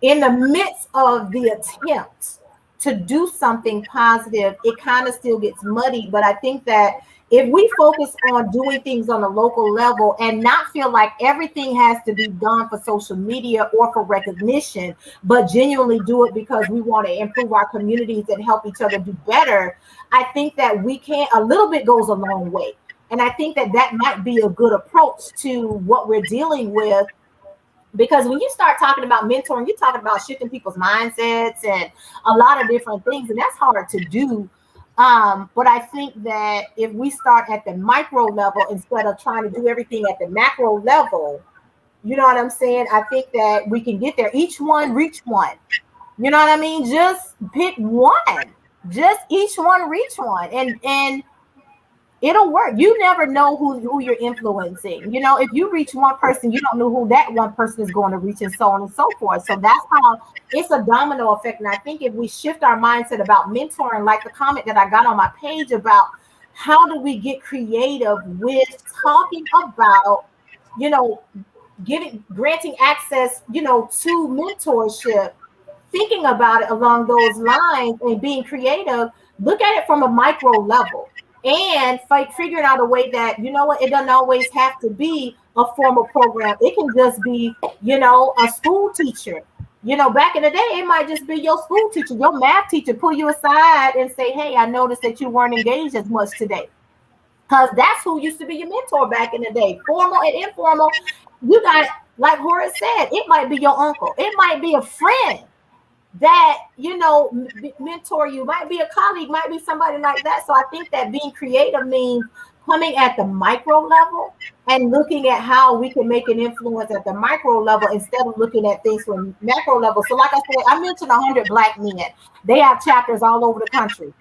in the midst of the attempt to do something positive, it kind of still gets muddy. But I think that if we focus on doing things on a local level and not feel like everything has to be done for social media or for recognition, but genuinely do it because we want to improve our communities and help each other do better, I think that a little bit goes a long way. And I think that might be a good approach to what we're dealing with. Because when you start talking about mentoring, you're talking about shifting people's mindsets and a lot of different things, and that's hard to do. But I think that if we start at the micro level instead of trying to do everything at the macro level, you know what I'm saying? I think that we can get there. Each one reach one. You know what I mean? Just pick one. Just each one reach one, and it'll work. You never know who you're influencing. If you reach one person, you don't know who that one person is going to reach, and so on and so forth. So that's how it's a domino effect. And I think if we shift our mindset about mentoring, like the comment that I got on my page about how do we get creative with talking about, granting access, to mentorship, thinking about it along those lines and being creative, look at it from a micro level. And figuring out a way that, it doesn't always have to be a formal program. It can just be, a school teacher. Back in the day, it might just be your school teacher, your math teacher, pull you aside and say, hey, I noticed that you weren't engaged as much today. Because that's who used to be your mentor back in the day. Formal and informal. You got, like Horace said, it might be your uncle. It might be a friend that, mentor you, might be a colleague, might be somebody like that. So I think that being creative means coming at the micro level and looking at how we can make an influence at the micro level instead of looking at things from macro level. So like I said, I mentioned 100 Black men. They have chapters all over the country.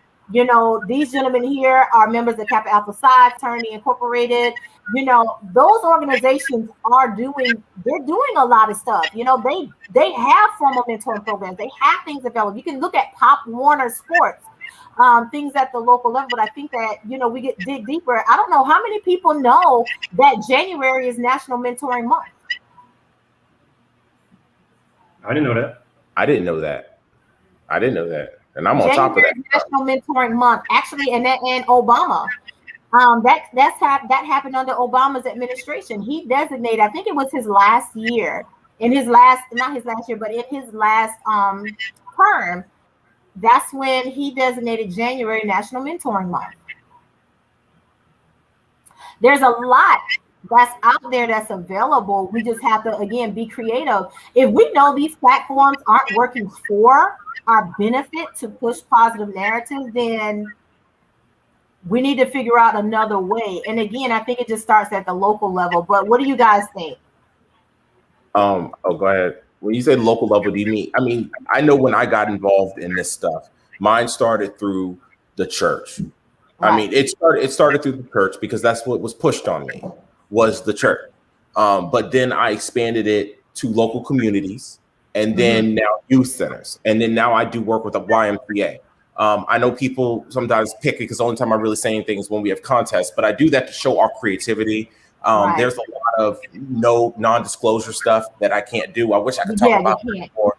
These gentlemen here are members of Kappa Alpha Psi Fraternity Incorporated. Those organizations they're doing a lot of stuff. They have formal mentoring programs. They have things available. You can look at Pop Warner Sports. things at the local level. But I think that, you know, we dig deeper. I don't know how many people know that January is National Mentoring Month. I didn't know that. I didn't know that. And I'm on top of that. National Mentoring Month, actually, and Obama. That happened under Obama's administration. He designated, I think it was his last year, not his last year, but in his last term, that's when he designated January National Mentoring Month. There's a lot that's out there that's available. We just have to, again, be creative. If we know these platforms aren't working for our benefit to push positive narratives, then we need to figure out another way. And again, I think it just starts at the local level. But what do you guys think? Go ahead. When you say local level, do you mean? I mean, I know when I got involved in this stuff, mine started through the church. Right. I mean, it started through the church because that's what was pushed on me, was the church. But then I expanded it to local communities, and then now youth centers, and then now I do work with a YMCA. I know people sometimes pick it because the only time I really say anything is when we have contests, but I do that to show our creativity. Right. There's a lot of non-disclosure stuff that I can't do. I wish I could talk about it more.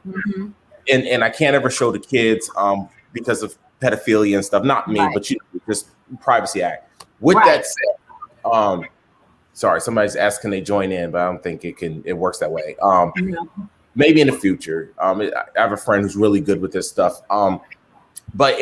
And I can't ever show the kids because of pedophilia and stuff. Not me, but just Privacy Act. With that said, sorry, somebody's asking can they join in, but I don't think it works that way. Maybe in the future. I have a friend who's really good with this stuff. But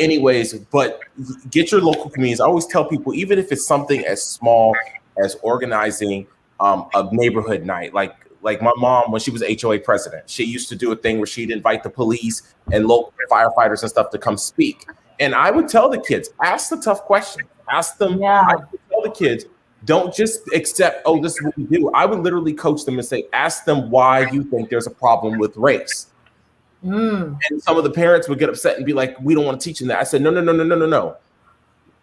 get your local communities. I always tell people, even if it's something as small as organizing a neighborhood night, like my mom, when she was HOA president, she used to do a thing where she'd invite the police and local firefighters and stuff to come speak. And I would tell the kids, ask the tough questions. Ask them. I would tell the kids, don't just accept, oh, this is what we do. I would literally coach them and say, ask them why you think there's a problem with race. And some of the parents would get upset and be like, we don't want to teach them that. I said, no.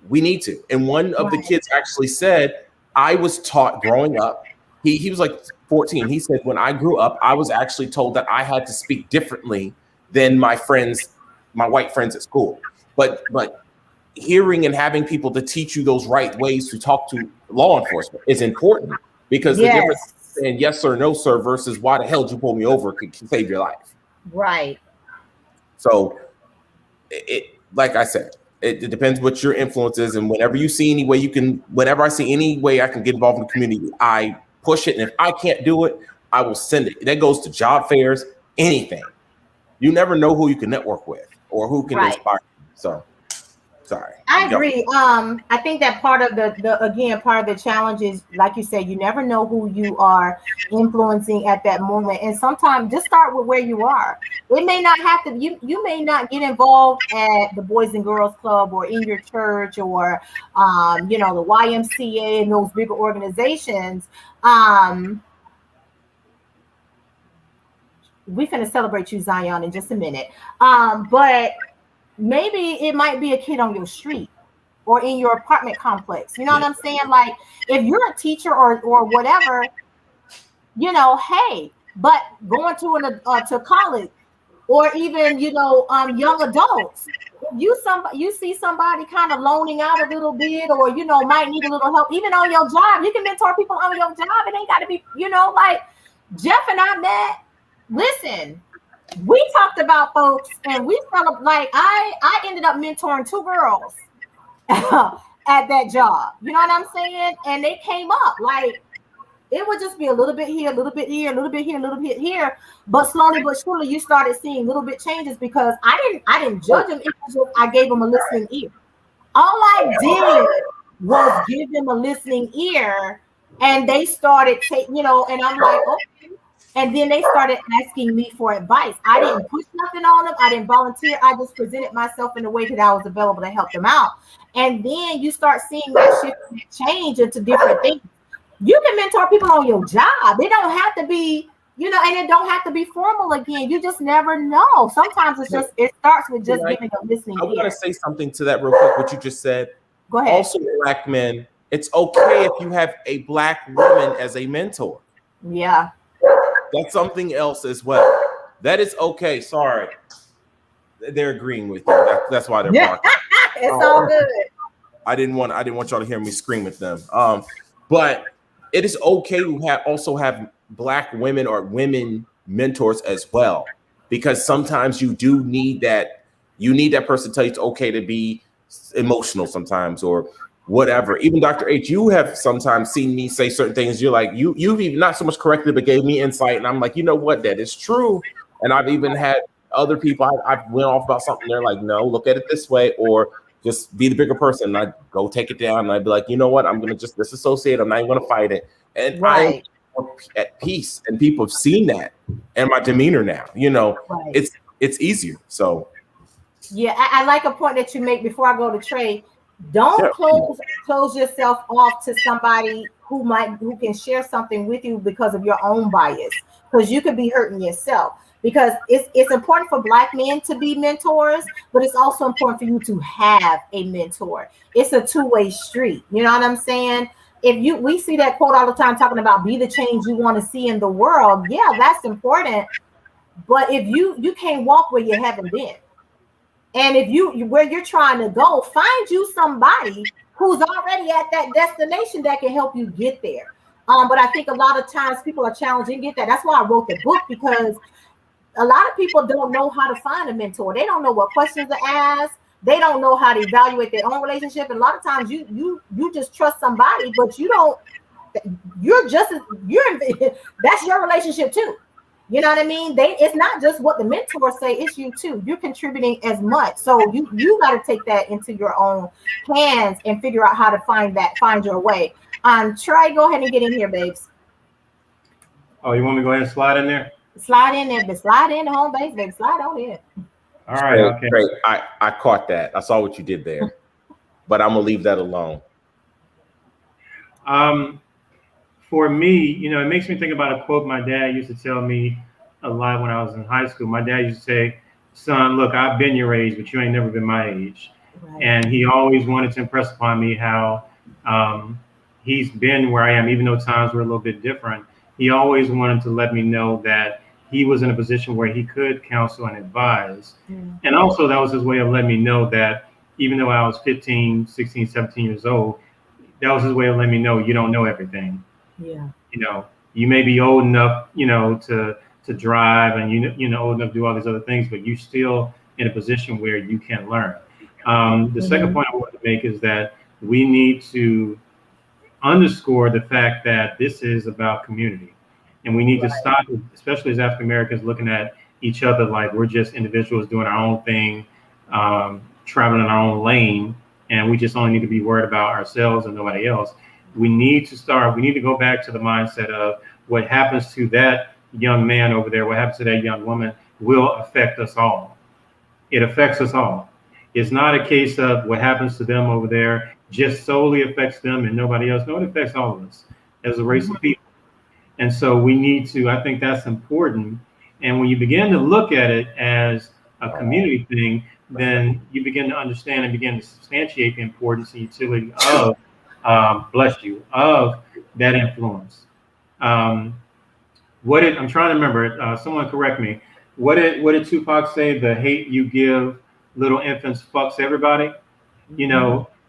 We need to. And one of the kids actually said, I was taught growing up, he was like 14. He said, when I grew up, I was actually told that I had to speak differently than my white friends at school. But hearing and having people to teach you those right ways to talk to law enforcement is important, because the difference in yes or no, sir, versus why the hell did you pull me over could save your life. Right. So like I said, it depends what your influence is. And whenever you see any way whenever I see any way I can get involved in the community, I push it. And if I can't do it, I will send it. That goes to job fairs, anything. You never know who you can network with or who can inspire you. So sorry. I agree. I think that part of the challenge is, like you said, you never know who you are influencing at that moment. And sometimes just start with where you are. It may not have to, you may not get involved at the Boys and Girls Club or in your church or, the YMCA and those bigger organizations. We're going to celebrate you, Zion, in just a minute. But maybe it might be a kid on your street or in your apartment complex. You know what I'm saying? Like, if you're a teacher or whatever, hey, but going to college or even, young adults, you see somebody kind of loaning out a little bit or, might need a little help, even on your job. You can mentor people on your job. It ain't got to be, like Jeff and I met. Listen, we talked about folks and we felt like I ended up mentoring 2 girls at that job. You know what I'm saying? And they came up like it would just be a little bit here, a little bit here, a little bit here, a little bit here. But slowly but surely you started seeing little bit changes because I didn't judge them. It was just, I gave them a listening ear. All I did was give them a listening ear and they started taking, and I'm like, okay. And then they started asking me for advice. I didn't push nothing on them. I didn't volunteer. I just presented myself in a way that I was available to help them out. And then you start seeing that shift and change into different things. You can mentor people on your job. They don't have to be, and it don't have to be formal again. You just never know. Sometimes it starts with just giving a listening ear. I want to say something to that real quick, what you just said. Go ahead. Also, Black men, it's okay if you have a Black woman as a mentor. Yeah. That's something else as well. That is okay. Sorry. They're agreeing with you. That's why they're blocking. It's all good. I didn't want y'all to hear me scream at them. But it is okay to also have Black women or women mentors as well, because sometimes you do need that. You need that person to tell you it's okay to be emotional sometimes or whatever. Even Dr. H, you have sometimes seen me say certain things. You're like, you've even not so much corrected, but gave me insight. And I'm like, you know what? That is true. And I've even had other people, I went off about something. They're like, no, look at it this way, or just be the bigger person. And I go take it down. And I'd be like, you know what? I'm going to just disassociate. I'm not even going to fight it. And Right. I'm at peace. And people have seen that in my demeanor now. You know, Right. it's easier. So. Yeah, I like a point that you make before I go to Trey. Don't close yourself off to somebody who can share something with you because of your own bias, because you could be hurting yourself. Because it's important for Black men to be mentors, but it's also important for you to have a mentor. It's a two-way street. You know what I'm saying? We see that quote all the time talking about be the change you want to see in the world. Yeah, that's important. But if you can't walk where you haven't been. And if where you're trying to go, find you somebody who's already at that destination that can help you get there. But I think a lot of times people are challenging get that. That's why I wrote the book, because a lot of people don't know how to find a mentor. They don't know what questions to ask. They don't know how to evaluate their own relationship. And a lot of times you just trust somebody, but that's your relationship too. You know what I mean? It's not just what the mentors say, it's you too. You're contributing as much. So you got to take that into your own hands and figure out how to find your way. Trey, go ahead and get in here, babes. Oh, you want me to go ahead and slide in there? Slide in there, but slide in the home base, baby. Slide on in. All right, okay. Great. I caught that. I saw what you did there, but I'm gonna leave that alone. For me, it makes me think about a quote my dad used to tell me a lot when I was in high school. My dad used to say, "Son, look, I've been your age, but you ain't never been my age." Right. And he always wanted to impress upon me how he's been where I am, even though times were a little bit different. He always wanted to let me know that he was in a position where he could counsel and advise. Mm. And also that was his way of letting me know that even though I was 15, 16, 17 years old, that was his way of letting me know you don't know everything. Yeah. You may be old enough, to drive, and old enough to do all these other things, but you're still in a position where you can learn. The second point I want to make is that we need to underscore the fact that this is about community, and we need to stop, especially as African Americans, looking at each other like we're just individuals doing our own thing, traveling in our own lane, and we just only need to be worried about ourselves and nobody else. We need to go back to the mindset of what happens to that young man over there, what happens to that young woman will affect us all. It affects us all. It's not a case of what happens to them over there just solely affects them and nobody else. No, it affects all of us as a race of people. And so we need to, I think that's important. And when you begin to look at it as a community thing, then you begin to understand and begin to substantiate the importance and utility of, of that influence. I'm trying to remember, someone correct me. What did Tupac say? The hate you give little infants fucks everybody.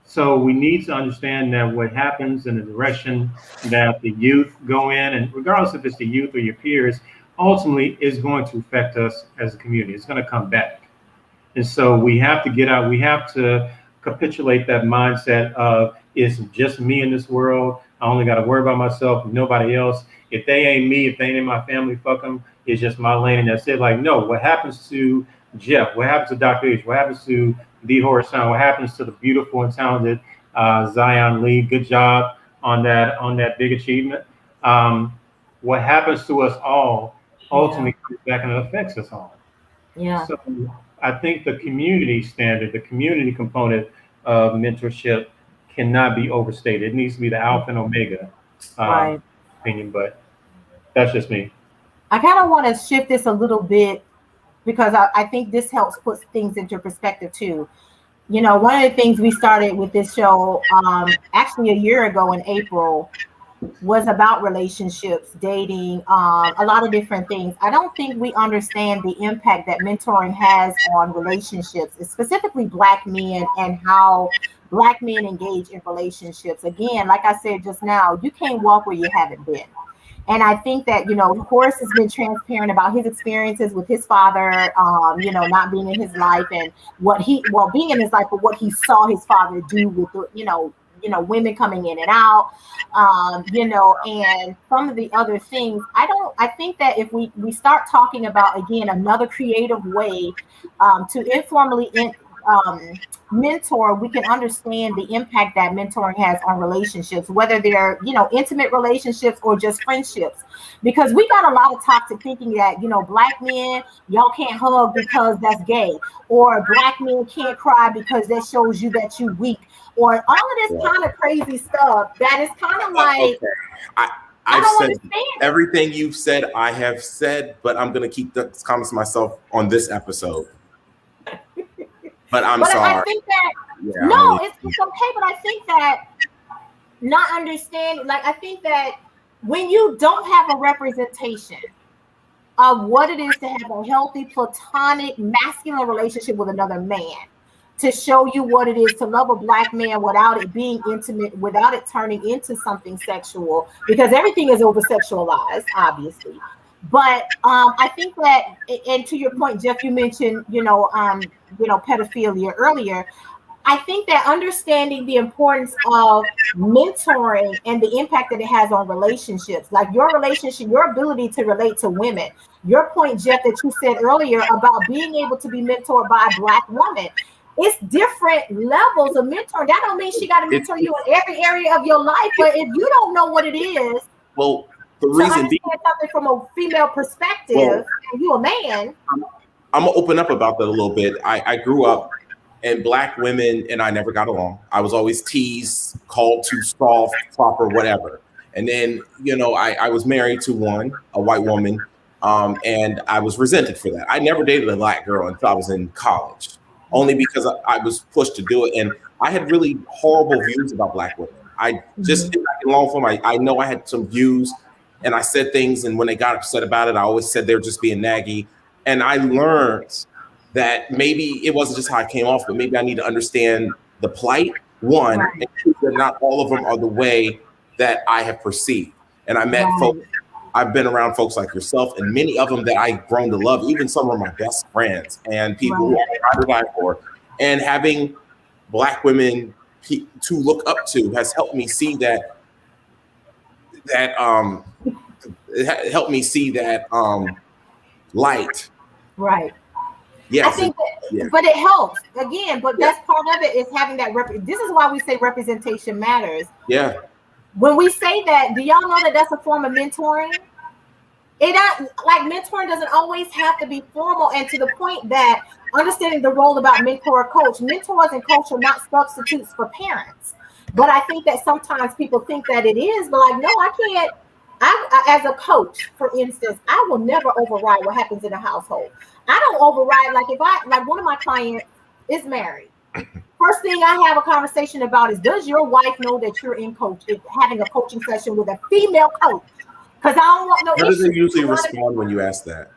So we need to understand that what happens in the direction that the youth go in, and regardless if it's the youth or your peers, ultimately is going to affect us as a community. It's going to come back. And so we have to get out. We have to capitulate that mindset of it's just me in this world. I only got to worry about myself, nobody else. If they ain't me, if they ain't in my family, fuck them. It's just my lane, and that's it. Like, no, what happens to Jeff? What happens to Dr. H? What happens to the Horace-San? What happens to the beautiful and talented Zion Lee? Good job on that big achievement. What happens to us all ultimately comes back and it affects us all. Yeah. So I think the community standard, the community component of mentorship cannot be overstated. It needs to be the alpha and omega opinion, but that's just me. I kind of want to shift this a little bit because I think this helps put things into perspective too. One of the things we started with this show, actually a year ago in April, was about relationships, dating, a lot of different things. I don't think we understand the impact that mentoring has on relationships, specifically Black men, and how Black men engage in relationships. Again, like I said just now, you can't walk where you haven't been. And I think that, Horace has been transparent about his experiences with his father, not being in his life, and being in his life, but what he saw his father do with, women coming in and out, and some of the other things. I think that if we start talking about, again, another creative way to informally mentor, we can understand the impact that mentoring has on relationships, whether they're, intimate relationships or just friendships. Because we got a lot of toxic thinking that, Black men, y'all can't hug because that's gay, or Black men can't cry because that shows you that you're weak, or all of this kind of crazy stuff that is kind of like, I've said everything you've said, I have said, but I'm going to keep the comments to myself on this episode. But sorry. I think that it's okay. But I think that not understanding, I think that when you don't have a representation of what it is to have a healthy, platonic, masculine relationship with another man, to show you what it is to love a Black man without it being intimate, without it turning into something sexual, because everything is over sexualized, obviously. But I think that, and to your point, Jeff, you mentioned, pedophilia earlier. I think that understanding the importance of mentoring and the impact that it has on relationships, like your relationship, your ability to relate to women. Your point, Jeff, that you said earlier about being able to be mentored by a Black woman. It's different levels of mentoring. That don't mean she got to mentor you in every area of your life. But if you don't know what it is, well, the reason something from a female perspective, and you a man. I'm gonna open up about that a little bit. I grew up, and Black women and I never got along. I was always teased, called too soft, proper, whatever. And then, I was married to a white woman, and I was resented for that. I never dated a Black girl until I was in college, only because I was pushed to do it. And I had really horrible views about Black women. I just didn't get along with them. I know I had some views, and I said things, and when they got upset about it, I always said they were just being naggy. And I learned that maybe it wasn't just how I came off, but maybe I need to understand the plight, one, and two, that not all of them are the way that I have perceived. And I met folks, I've been around folks like yourself, and many of them that I've grown to love, even some of my best friends and people who I try to die for. And having Black women to look up to has helped me see that it helped me see that light. Right. Yes. I think but it helps again, but that's part of it, is having that this is why we say representation matters. Yeah. When we say that, do y'all know that that's a form of mentoring? Mentoring doesn't always have to be formal, and to the point that understanding the role about mentor or coach, mentors and coach are not substitutes for parents. But I think that sometimes people think that it is, but no, I can't. I, as a coach, for instance, I will never override what happens in a household. I don't override, if one of my clients is married. First thing I have a conversation about is, does your wife know that you're having a coaching session with a female coach? Because I don't want no issues. How does they usually respond when you ask that?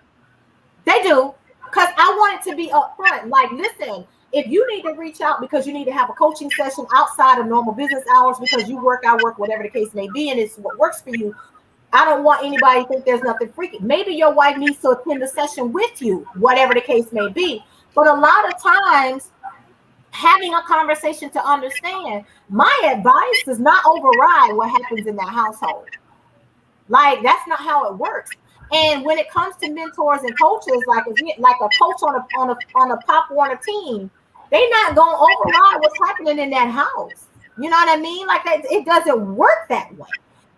They do, because I want it to be upfront. Listen, if you need to reach out because you need to have a coaching session outside of normal business hours because you work, I work, whatever the case may be, and it's what works for you, I don't want anybody to think there's nothing freaky. Maybe your wife needs to attend the session with you, whatever the case may be. But a lot of times, having a conversation to understand, my advice does not override what happens in that household. That's not how it works. And when it comes to mentors and coaches, like a coach on a Pop Warner team, they're not gonna override what's happening in that house. You know what I mean? It doesn't work that way.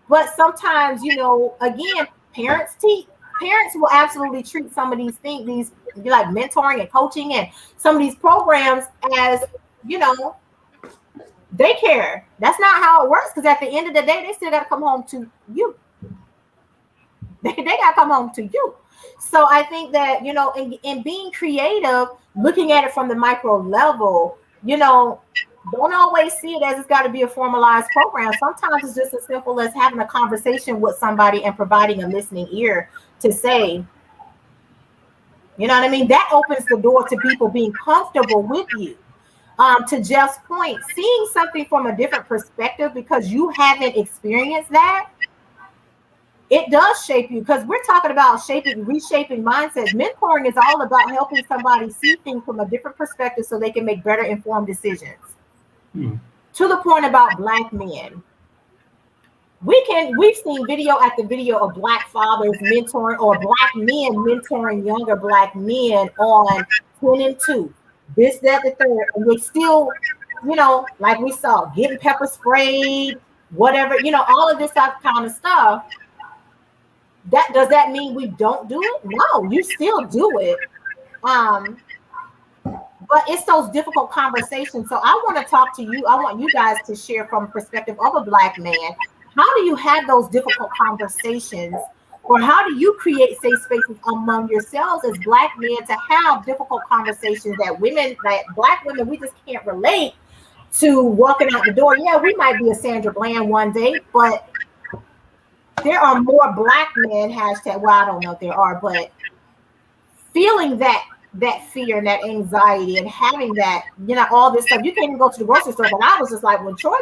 But sometimes, again, parents will absolutely treat some of these things, these mentoring and coaching and some of these programs as, daycare. That's not how it works, because at the end of the day, they still got to come home to you. They got to come home to you. So I think that, in being creative, looking at it from the micro level, don't always see it as it's got to be a formalized program. Sometimes it's just as simple as having a conversation with somebody and providing a listening ear to say, you know what I mean? That opens the door to people being comfortable with you. To Jeff's point, seeing something from a different perspective because you haven't experienced that, it does shape you, because we're talking about reshaping mindsets. Mentoring is all about helping somebody see things from a different perspective so they can make better informed decisions. To the point about Black men, we've seen video after video of Black fathers mentoring, or Black men mentoring younger Black men on 10 and 2, this, that, the third, and they still, you know, like we saw, getting pepper sprayed, whatever, you know, all of this kind of stuff. Does that mean we don't do it? No, you still do it. But it's those difficult conversations. So I want to talk to you. I want you guys to share from the perspective of a Black man. How do you have those difficult conversations, or how do you create safe spaces among yourselves as Black men to have difficult conversations that Black women, we just can't relate to walking out the door? Yeah, we might be a Sandra Bland one day, but there are more Black men, hashtag, well, I don't know if there are, but feeling that fear and that anxiety and having that, you know, all this stuff. You can't even go to the grocery store. But I was just like, when Troy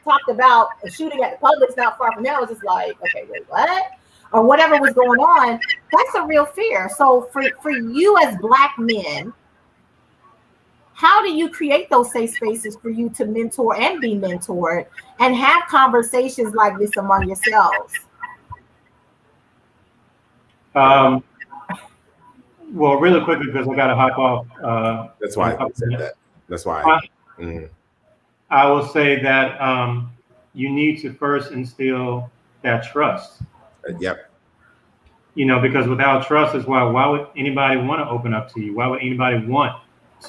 talked about a shooting at the Publix not far from there, I was just like, okay, wait, what? Or whatever was going on, that's a real fear. So for you as Black men, how do you create those safe spaces for you to mentor and be mentored and have conversations like this among yourselves? Well, really quickly, because I got to hop off. That's why I said that. That's why. I will say that you need to first instill that trust. Yep. You know, because without trust is why would anybody want to open up to you? Why would anybody want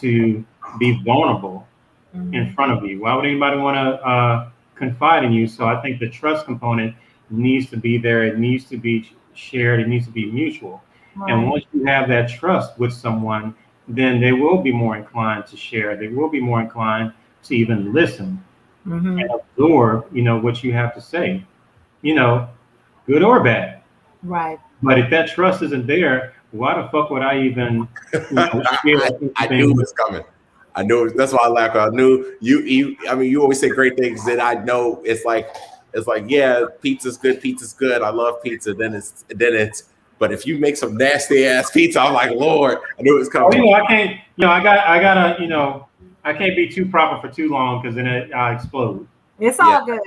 to be vulnerable in front of you? Why would anybody want to confide in you? So I think the trust component needs to be there. It needs to be shared. It needs to be mutual. Right. And once you have that trust with someone, then they will be more inclined to share. They will be more inclined to even listen and absorb, you know, what you have to say, you know, good or bad. Right. But if that trust isn't there, why the fuck would I even? You know, I knew it was coming. I knew it. That's why I laughed. I knew you. I mean, you always say great things that I know. It's like, yeah, pizza's good. I love pizza. Then it's. But if you make some nasty ass pizza, I'm like, Lord, I knew it was coming. Oh, you know, I can't. You know, I gotta. You know, I can't be too proper for too long because then I explode. It's all good.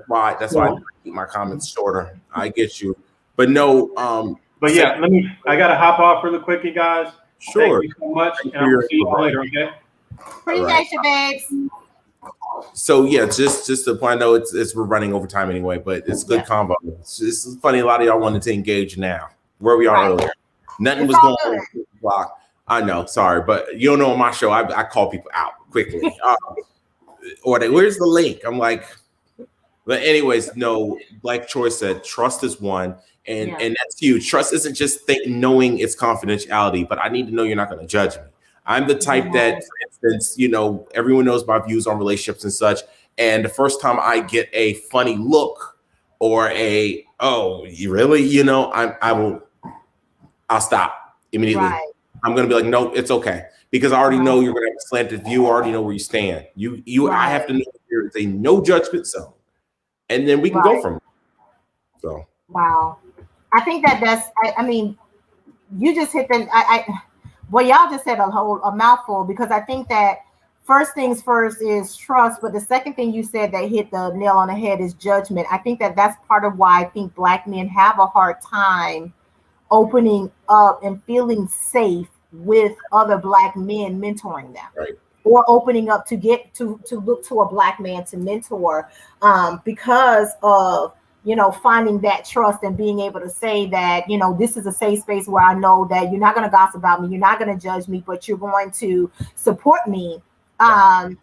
That's why I keep my comments shorter. I get you, but no. But yeah, I gotta hop off really quick, you guys. Sure. Thank you so much, and I'll see you all later. Okay. Appreciate you, babes. So yeah, just to point, I know it's we're running over time anyway, but it's good combo. It's funny. A lot of y'all wanted to engage now. Where we are earlier, nothing was going on. Block. I know, sorry, but you don't know on my show. I call people out quickly, where's the link? I'm like, but anyways, no. Like Troy said, trust is one, and that's huge. Trust isn't just knowing it's confidentiality, but I need to know you're not going to judge me. I'm the type that, for instance, you know, everyone knows my views on relationships and such. And the first time I get a funny look or oh, you really, you know, I'll stop immediately. Right. I'm going to be like, no, it's okay. Because I already know you're going to have a slanted view. I already know where you stand. I have to know there's a no judgment zone. And then we can go from there. So. Wow. I think I mean, you just hit well, y'all just said a mouthful, because I think that first things first is trust. But the second thing you said that hit the nail on the head is judgment. I think that's part of why I think Black men have a hard time opening up and feeling safe with other Black men mentoring them, right, or opening up to get to look to a Black man to mentor, because of, you know, finding that trust and being able to say that, you know, this is a safe space where I know that you're not going to gossip about me, you're not going to judge me, but you're going to support me, and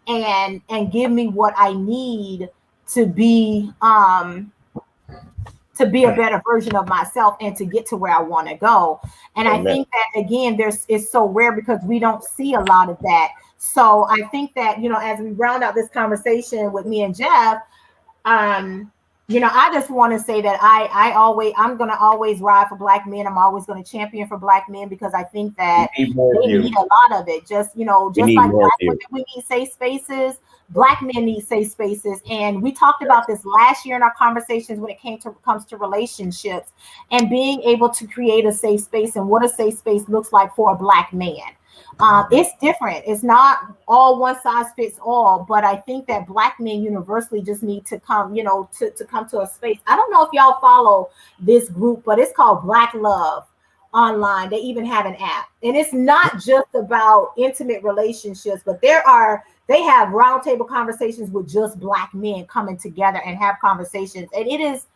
give me what I need to be a better version of myself and to get to where I want to go. And I think that, again, it's so rare because we don't see a lot of that. So I think that, as we round out this conversation with me and Jeff, I just want to say that I'm going to always ride for Black men. I'm always going to champion for Black men, because I think that they need a lot of it. Just like Black women, we need safe spaces. Black men need safe spaces. And we talked about this last year in our conversations when it comes to relationships and being able to create a safe space and what a safe space looks like for a Black man. It's different. It's not all one size fits all, but I think that Black men universally just need to come, to come to a space. I don't know if y'all follow this group, but it's called Black Love online. They even have an app, and it's not just about intimate relationships, but they have roundtable conversations with just Black men coming together and have conversations. And it is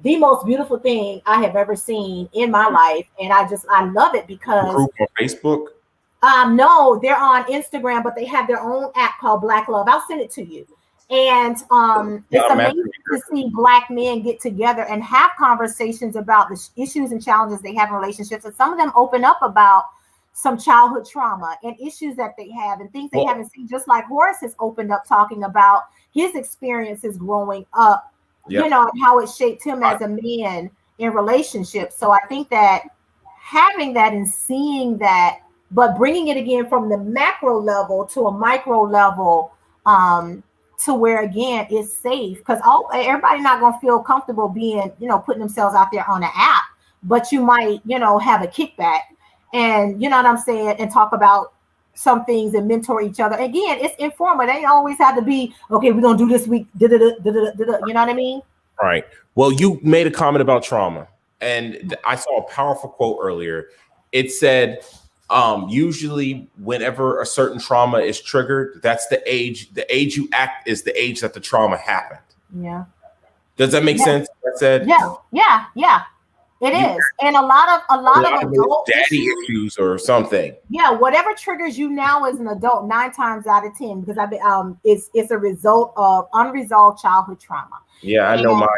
the most beautiful thing I have ever seen in my life. And I love it because group on Facebook. No, they're on Instagram, but they have their own app called Black Love. I'll send it to you. And it's amazing to see Black men get together and have conversations about the issues and challenges they have in relationships. And some of them open up about some childhood trauma and issues that they have and things they haven't seen, just like Horace has opened up talking about his experiences growing up, and how it shaped him as a man in relationships. So I think that having that and seeing that, but bringing it again from the macro level to a micro level, to where again it's safe, because everybody not gonna feel comfortable being, putting themselves out there on an app, but you might, have a kickback, and you know what I'm saying, and talk about some things and mentor each other. Again, it's informal. They ain't always have to be, okay, we're gonna do this week. You know what I mean? Right. Well, you made a comment about trauma, and I saw a powerful quote earlier. It said, usually whenever a certain trauma is triggered, that's the age you act is the age that the trauma happened. Yeah. Does that make sense? That said, yeah. It is. And a lot of adult daddy issues or something. Yeah, whatever triggers you now as an adult, 9 times out of 10, because it's a result of unresolved childhood trauma. Yeah, I know mine.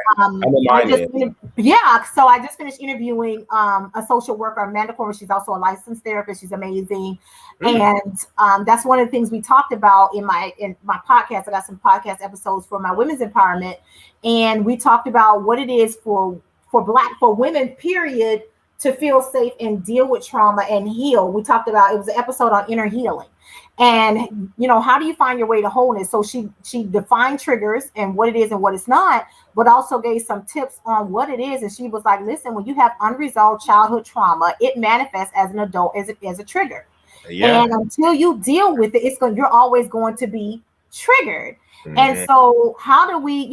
So I just finished interviewing a social worker, Amanda Corver. She's also a licensed therapist. She's amazing. And that's one of the things we talked about in my podcast. I got some podcast episodes for my women's empowerment. And we talked about what it is for women, period, to feel safe and deal with trauma and heal. We talked about, it was an episode on inner healing. And, how do you find your way to wholeness? So she defined triggers and what it is and what it's not, but also gave some tips on what it is. And she was like, listen, when you have unresolved childhood trauma, it manifests as an adult as a trigger. Yeah. And until you deal with it, you're always going to be triggered. Mm-hmm. And so how do we,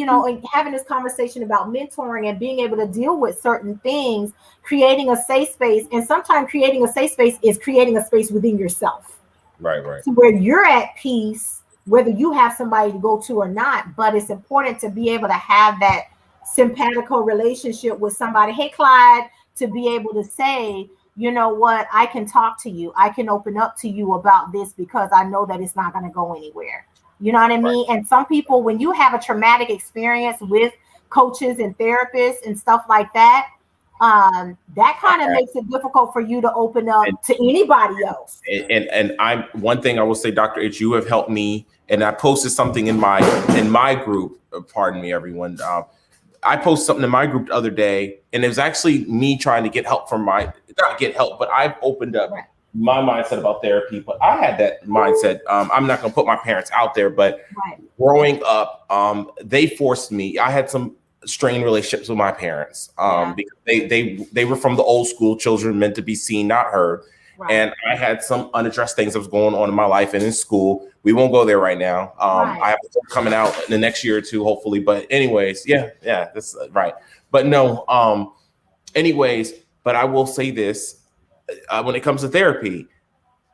having this conversation about mentoring and being able to deal with certain things, creating a safe space, and sometimes creating a safe space is creating a space within yourself. Right. So where you're at peace, whether you have somebody to go to or not, but it's important to be able to have that simpatico relationship with somebody. Hey, Clyde, to be able to say, you know what, I can talk to you. I can open up to you about this because I know that it's not going to go anywhere. You know what I mean? Right. And some people, when you have a traumatic experience with coaches and therapists and stuff like that, that kind of makes it difficult for you to open up to anybody else. And one thing I will say, Dr. H, you have helped me, and I posted something in my group. Pardon me, everyone. I posted something in my group the other day, and it was actually me trying to get help not get help, but I've opened up my mindset about therapy. But I had that mindset. I'm not going to put my parents out there, but growing up, they forced me. I had some strained relationships with my parents because they were from the old school, children meant to be seen, not heard. Right. And I had some unaddressed things that was going on in my life and in school. We won't go there right now. I have a book coming out in the next year or two, hopefully. But anyways, that's right. But no, anyways, but I will say this, when it comes to therapy,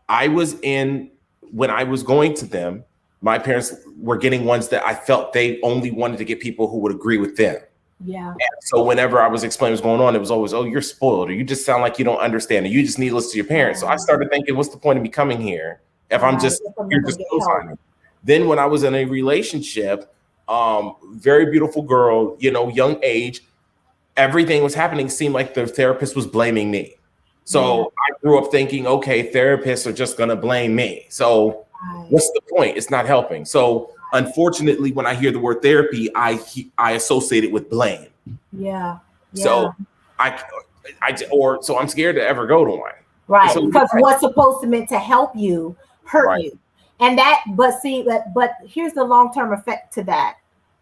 when I was going to them, my parents were getting ones that I felt they only wanted to get people who would agree with them. Yeah. And so whenever I was explaining what's going on, it was always, oh, you're spoiled, or you just sound like you don't understand, or you just need to listen to your parents. So I started thinking, what's the point of me coming here if I'm just here just co-signing? Then when I was in a relationship, very beautiful girl, young age, everything was happening seemed like the therapist was blaming me. So I grew up thinking, okay, therapists are just going to blame me. So What's the point? It's not helping. So unfortunately, when I hear the word therapy, I associate it with blame. Yeah. So so I'm scared to ever go to one. Right. So, because what's supposed to meant to help you hurt you. And but here's the long-term effect to that.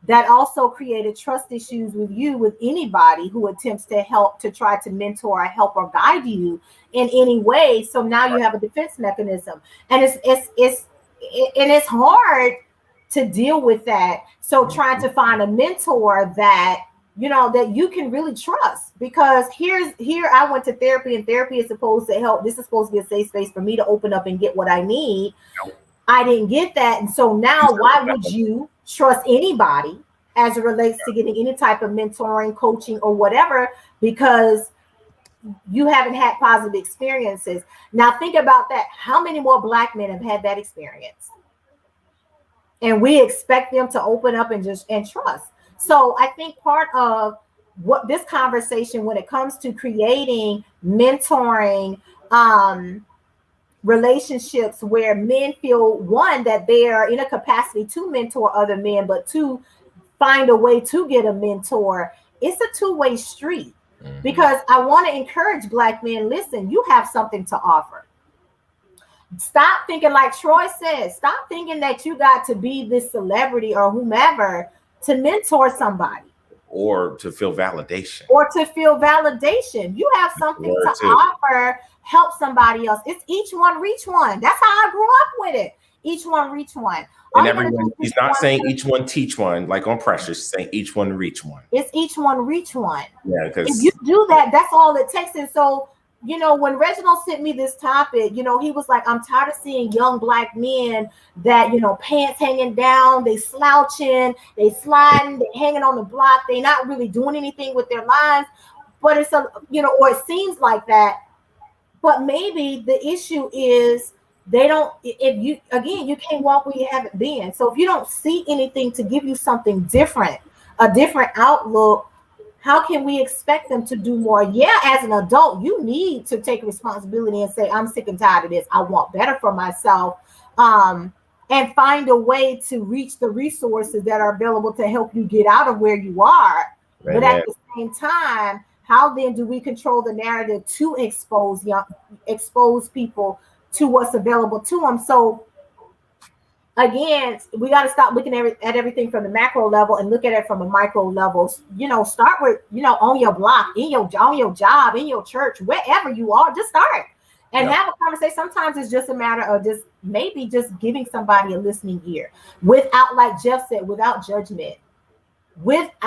That also created trust issues with anybody who attempts to help, to try to mentor or help or guide you in any way. So now you have a defense mechanism, and it's hard to deal with that. So trying to find a mentor that that you can really trust, because here I went to therapy, and therapy is supposed to help. This is supposed to be a safe space for me to open up and get what I need. I didn't get that. And so now why would you trust anybody as it relates to getting any type of mentoring, coaching, or whatever, because you haven't had positive experiences? Now think about that. How many more Black men have had that experience? And we expect them to open up and trust. So I think part of what this conversation, when it comes to creating mentoring, relationships where men feel, one, that they are in a capacity to mentor other men, but two, find a way to get a mentor. It's a two-way street, because I want to encourage Black men, listen, you have something to offer. Stop thinking, like Troy says, stop thinking that you got to be this celebrity or whomever to mentor somebody. Or to feel validation. You have something to offer. Help somebody else. It's each one reach one. That's how I grew up with it. Each one reach one. And everyone, he's not saying each one teach one, like on Precious, saying each one reach one. It's each one reach one. Yeah, because if you do that, that's all it takes. And so, when Reginald sent me this topic, he was like, I'm tired of seeing young Black men that, pants hanging down, they slouching, they sliding, they hanging on the block, they not really doing anything with their lives. But it's or it seems like that. But maybe the issue is they don't, you can't walk where you haven't been. So if you don't see anything to give you something different, a different outlook, how can we expect them to do more? Yeah, as an adult, you need to take responsibility and say, I'm sick and tired of this. I want better for myself. And find a way to reach the resources that are available to help you get out of where you are. Right. But at the same time, how then do we control the narrative to expose people to what's available to them? So again, we got to stop looking at everything from the macro level and look at it from a micro level. Start with, on your block, on your job, in your church, wherever you are, just start and have a conversation. Sometimes it's just a matter of just giving somebody a listening ear without, like Jeff said, without judgment. Because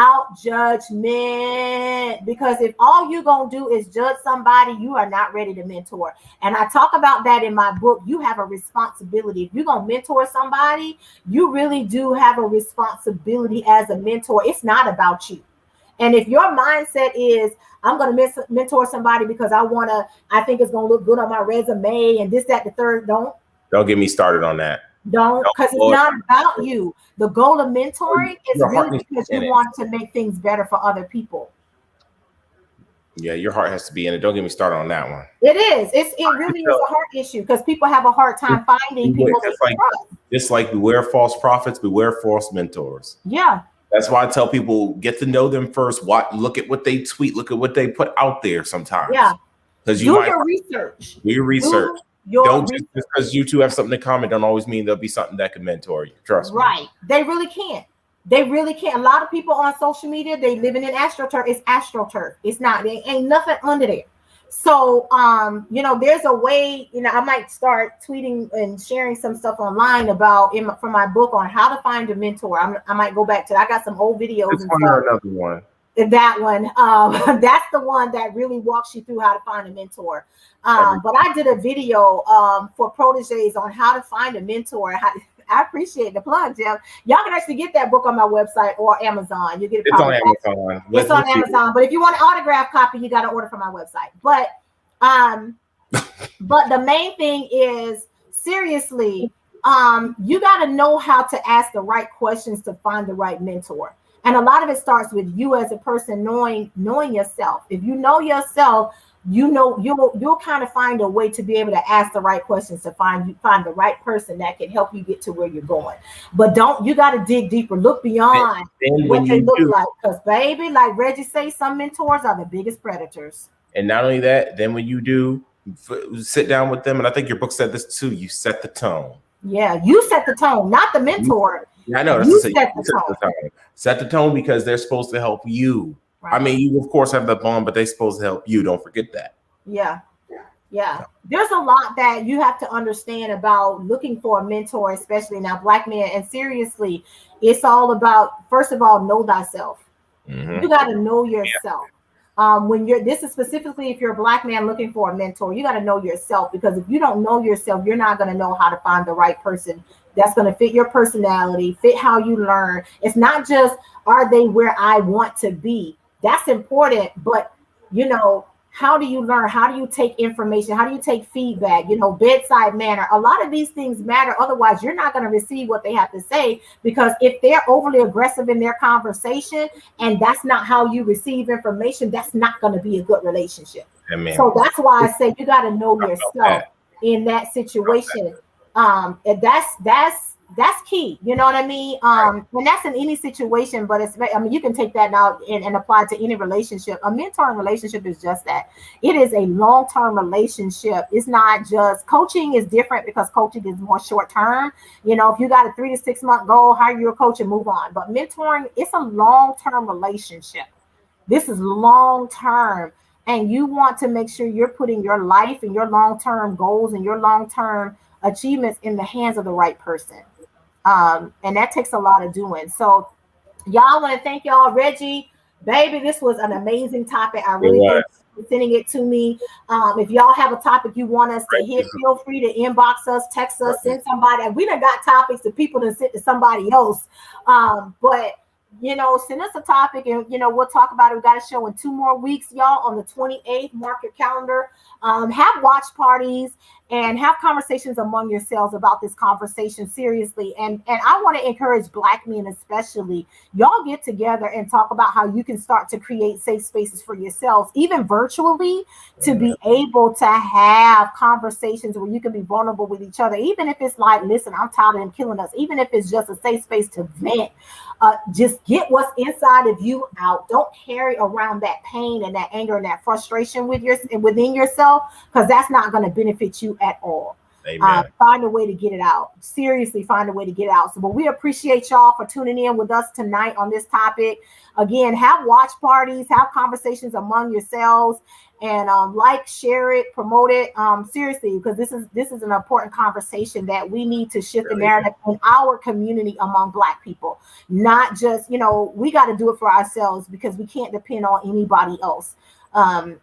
if all you're going to do is judge somebody, you are not ready to mentor. And I talk about that in my book. You have a responsibility. If you're going to mentor somebody, you really do have a responsibility as a mentor. It's not about you. And if your mindset is, I'm going to mentor somebody because I think it's going to look good on my resume and this, that, the third, don't get me started on that. Don't, because it's not about you. The goal of mentoring is really because you want to make things better for other people. Yeah, your heart has to be in it. Don't get me started on that one. It is. It really is a heart issue, because people have a hard time finding people. It's like beware false prophets, beware false mentors. Yeah. That's why I tell people, get to know them first. Look at what they tweet. Look at what they put out there sometimes. Yeah. Because do your research. Do your research. Don't just because you two have something in common don't always mean there'll be something that can mentor you. Trust me. Right. They really can't. A lot of people on social media, they living in AstroTurf. It's AstroTurf. It's not. There ain't nothing under there. So, there's a way. I might start tweeting and sharing some stuff online from my book on how to find a mentor. I might go back to. I got some old videos. This one or another one. That one, that's the one that really walks you through how to find a mentor. But I did a video for proteges on how to find a mentor. I appreciate the plug, Jeff. Y'all can actually get that book on my website or Amazon. You get it. It's on Amazon. It's on Amazon. But if you want an autographed copy, you got to order from my website. But the main thing is, seriously, you got to know how to ask the right questions to find the right mentor. And a lot of it starts with you as a person knowing yourself. If you know yourself, you know you'll kind of find a way to be able to ask the right questions to find the right person that can help you get to where you're going. But you got to dig deeper, look beyond what they look like, because baby, like Reggie say, some mentors are the biggest predators. And not only that, then when you do sit down with them, and I think your book said this too, you set the tone. Yeah, you set the tone, not the mentor. Yeah, I know. You set the tone. Set the tone because they're supposed to help you. Right. I mean, you of course have the bond, but they're supposed to help you. Don't forget that. Yeah. There's a lot that you have to understand about looking for a mentor, especially now, Black men. And seriously, it's all about, first of all, know thyself. Mm-hmm. You got to know yourself. This is specifically if you're a Black man looking for a mentor, you got to know yourself, because if you don't know yourself, you're not going to know how to find the right person that's going to fit your personality, fit how you learn. It's not just, are they where I want to be? That's important, but how do you learn? How do you take information? How do you take feedback? Bedside manner. A lot of these things matter. Otherwise, you're not going to receive what they have to say, because if they're overly aggressive in their conversation and that's not how you receive information, that's not going to be a good relationship. Amen. So that's why I say you got to know yourself in that situation. And that's key. You know what I mean? And that's in any situation, but you can take that now and apply it to any relationship. A mentoring relationship is just that. It is a long-term relationship. It's not just coaching is different, because coaching is more short-term. If you got a 3 to 6 month goal, hire your coach and move on. But mentoring, it's a long-term relationship. This is long-term. And you want to make sure you're putting your life and your long-term goals and your long-term achievements in the hands of the right person. And that takes a lot of doing. So y'all, want to thank y'all. Reggie, baby, this was an amazing topic. I really thank you for sending it to me. If y'all have a topic you want us to hit, feel free to inbox us, text us, send somebody. We done got topics that people done sent to somebody else. But send us a topic and, we'll talk about it. We got a show in 2 more weeks, y'all, on the 28th. Mark your calendar. Have watch parties and have conversations among yourselves about this conversation seriously. And I want to encourage Black men especially. Y'all get together and talk about how you can start to create safe spaces for yourselves, even virtually, to be able to have conversations where you can be vulnerable with each other. Even if it's like, listen, I'm tired of them killing us. Even if it's just a safe space to vent. Just get what's inside of you out. Don't carry around that pain and that anger and that frustration within yourself, because that's not going to benefit you at all. Find a way to get it out. Seriously, find a way to get it out. So, but we appreciate y'all for tuning in with us tonight on this topic. Again, have watch parties, have conversations among yourselves, and share it, promote it. Seriously, because this is an important conversation that we need to shift the narrative in our community among Black people. Not just, we got to do it for ourselves, because we can't depend on anybody else. I'm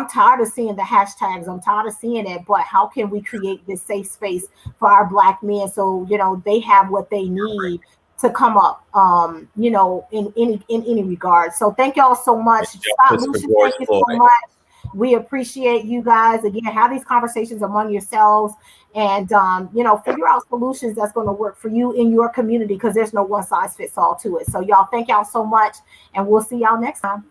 tired of seeing the hashtags. I'm tired of seeing it, but how can we create this safe space for our Black men so, they have what they need to come up, in any regard. So thank y'all so much. Scott Lucian, thank you so much. We appreciate you guys. Again, have these conversations among yourselves and, figure out solutions that's going to work for you in your community, because there's no one size fits all to it. So y'all, thank y'all so much, and we'll see y'all next time.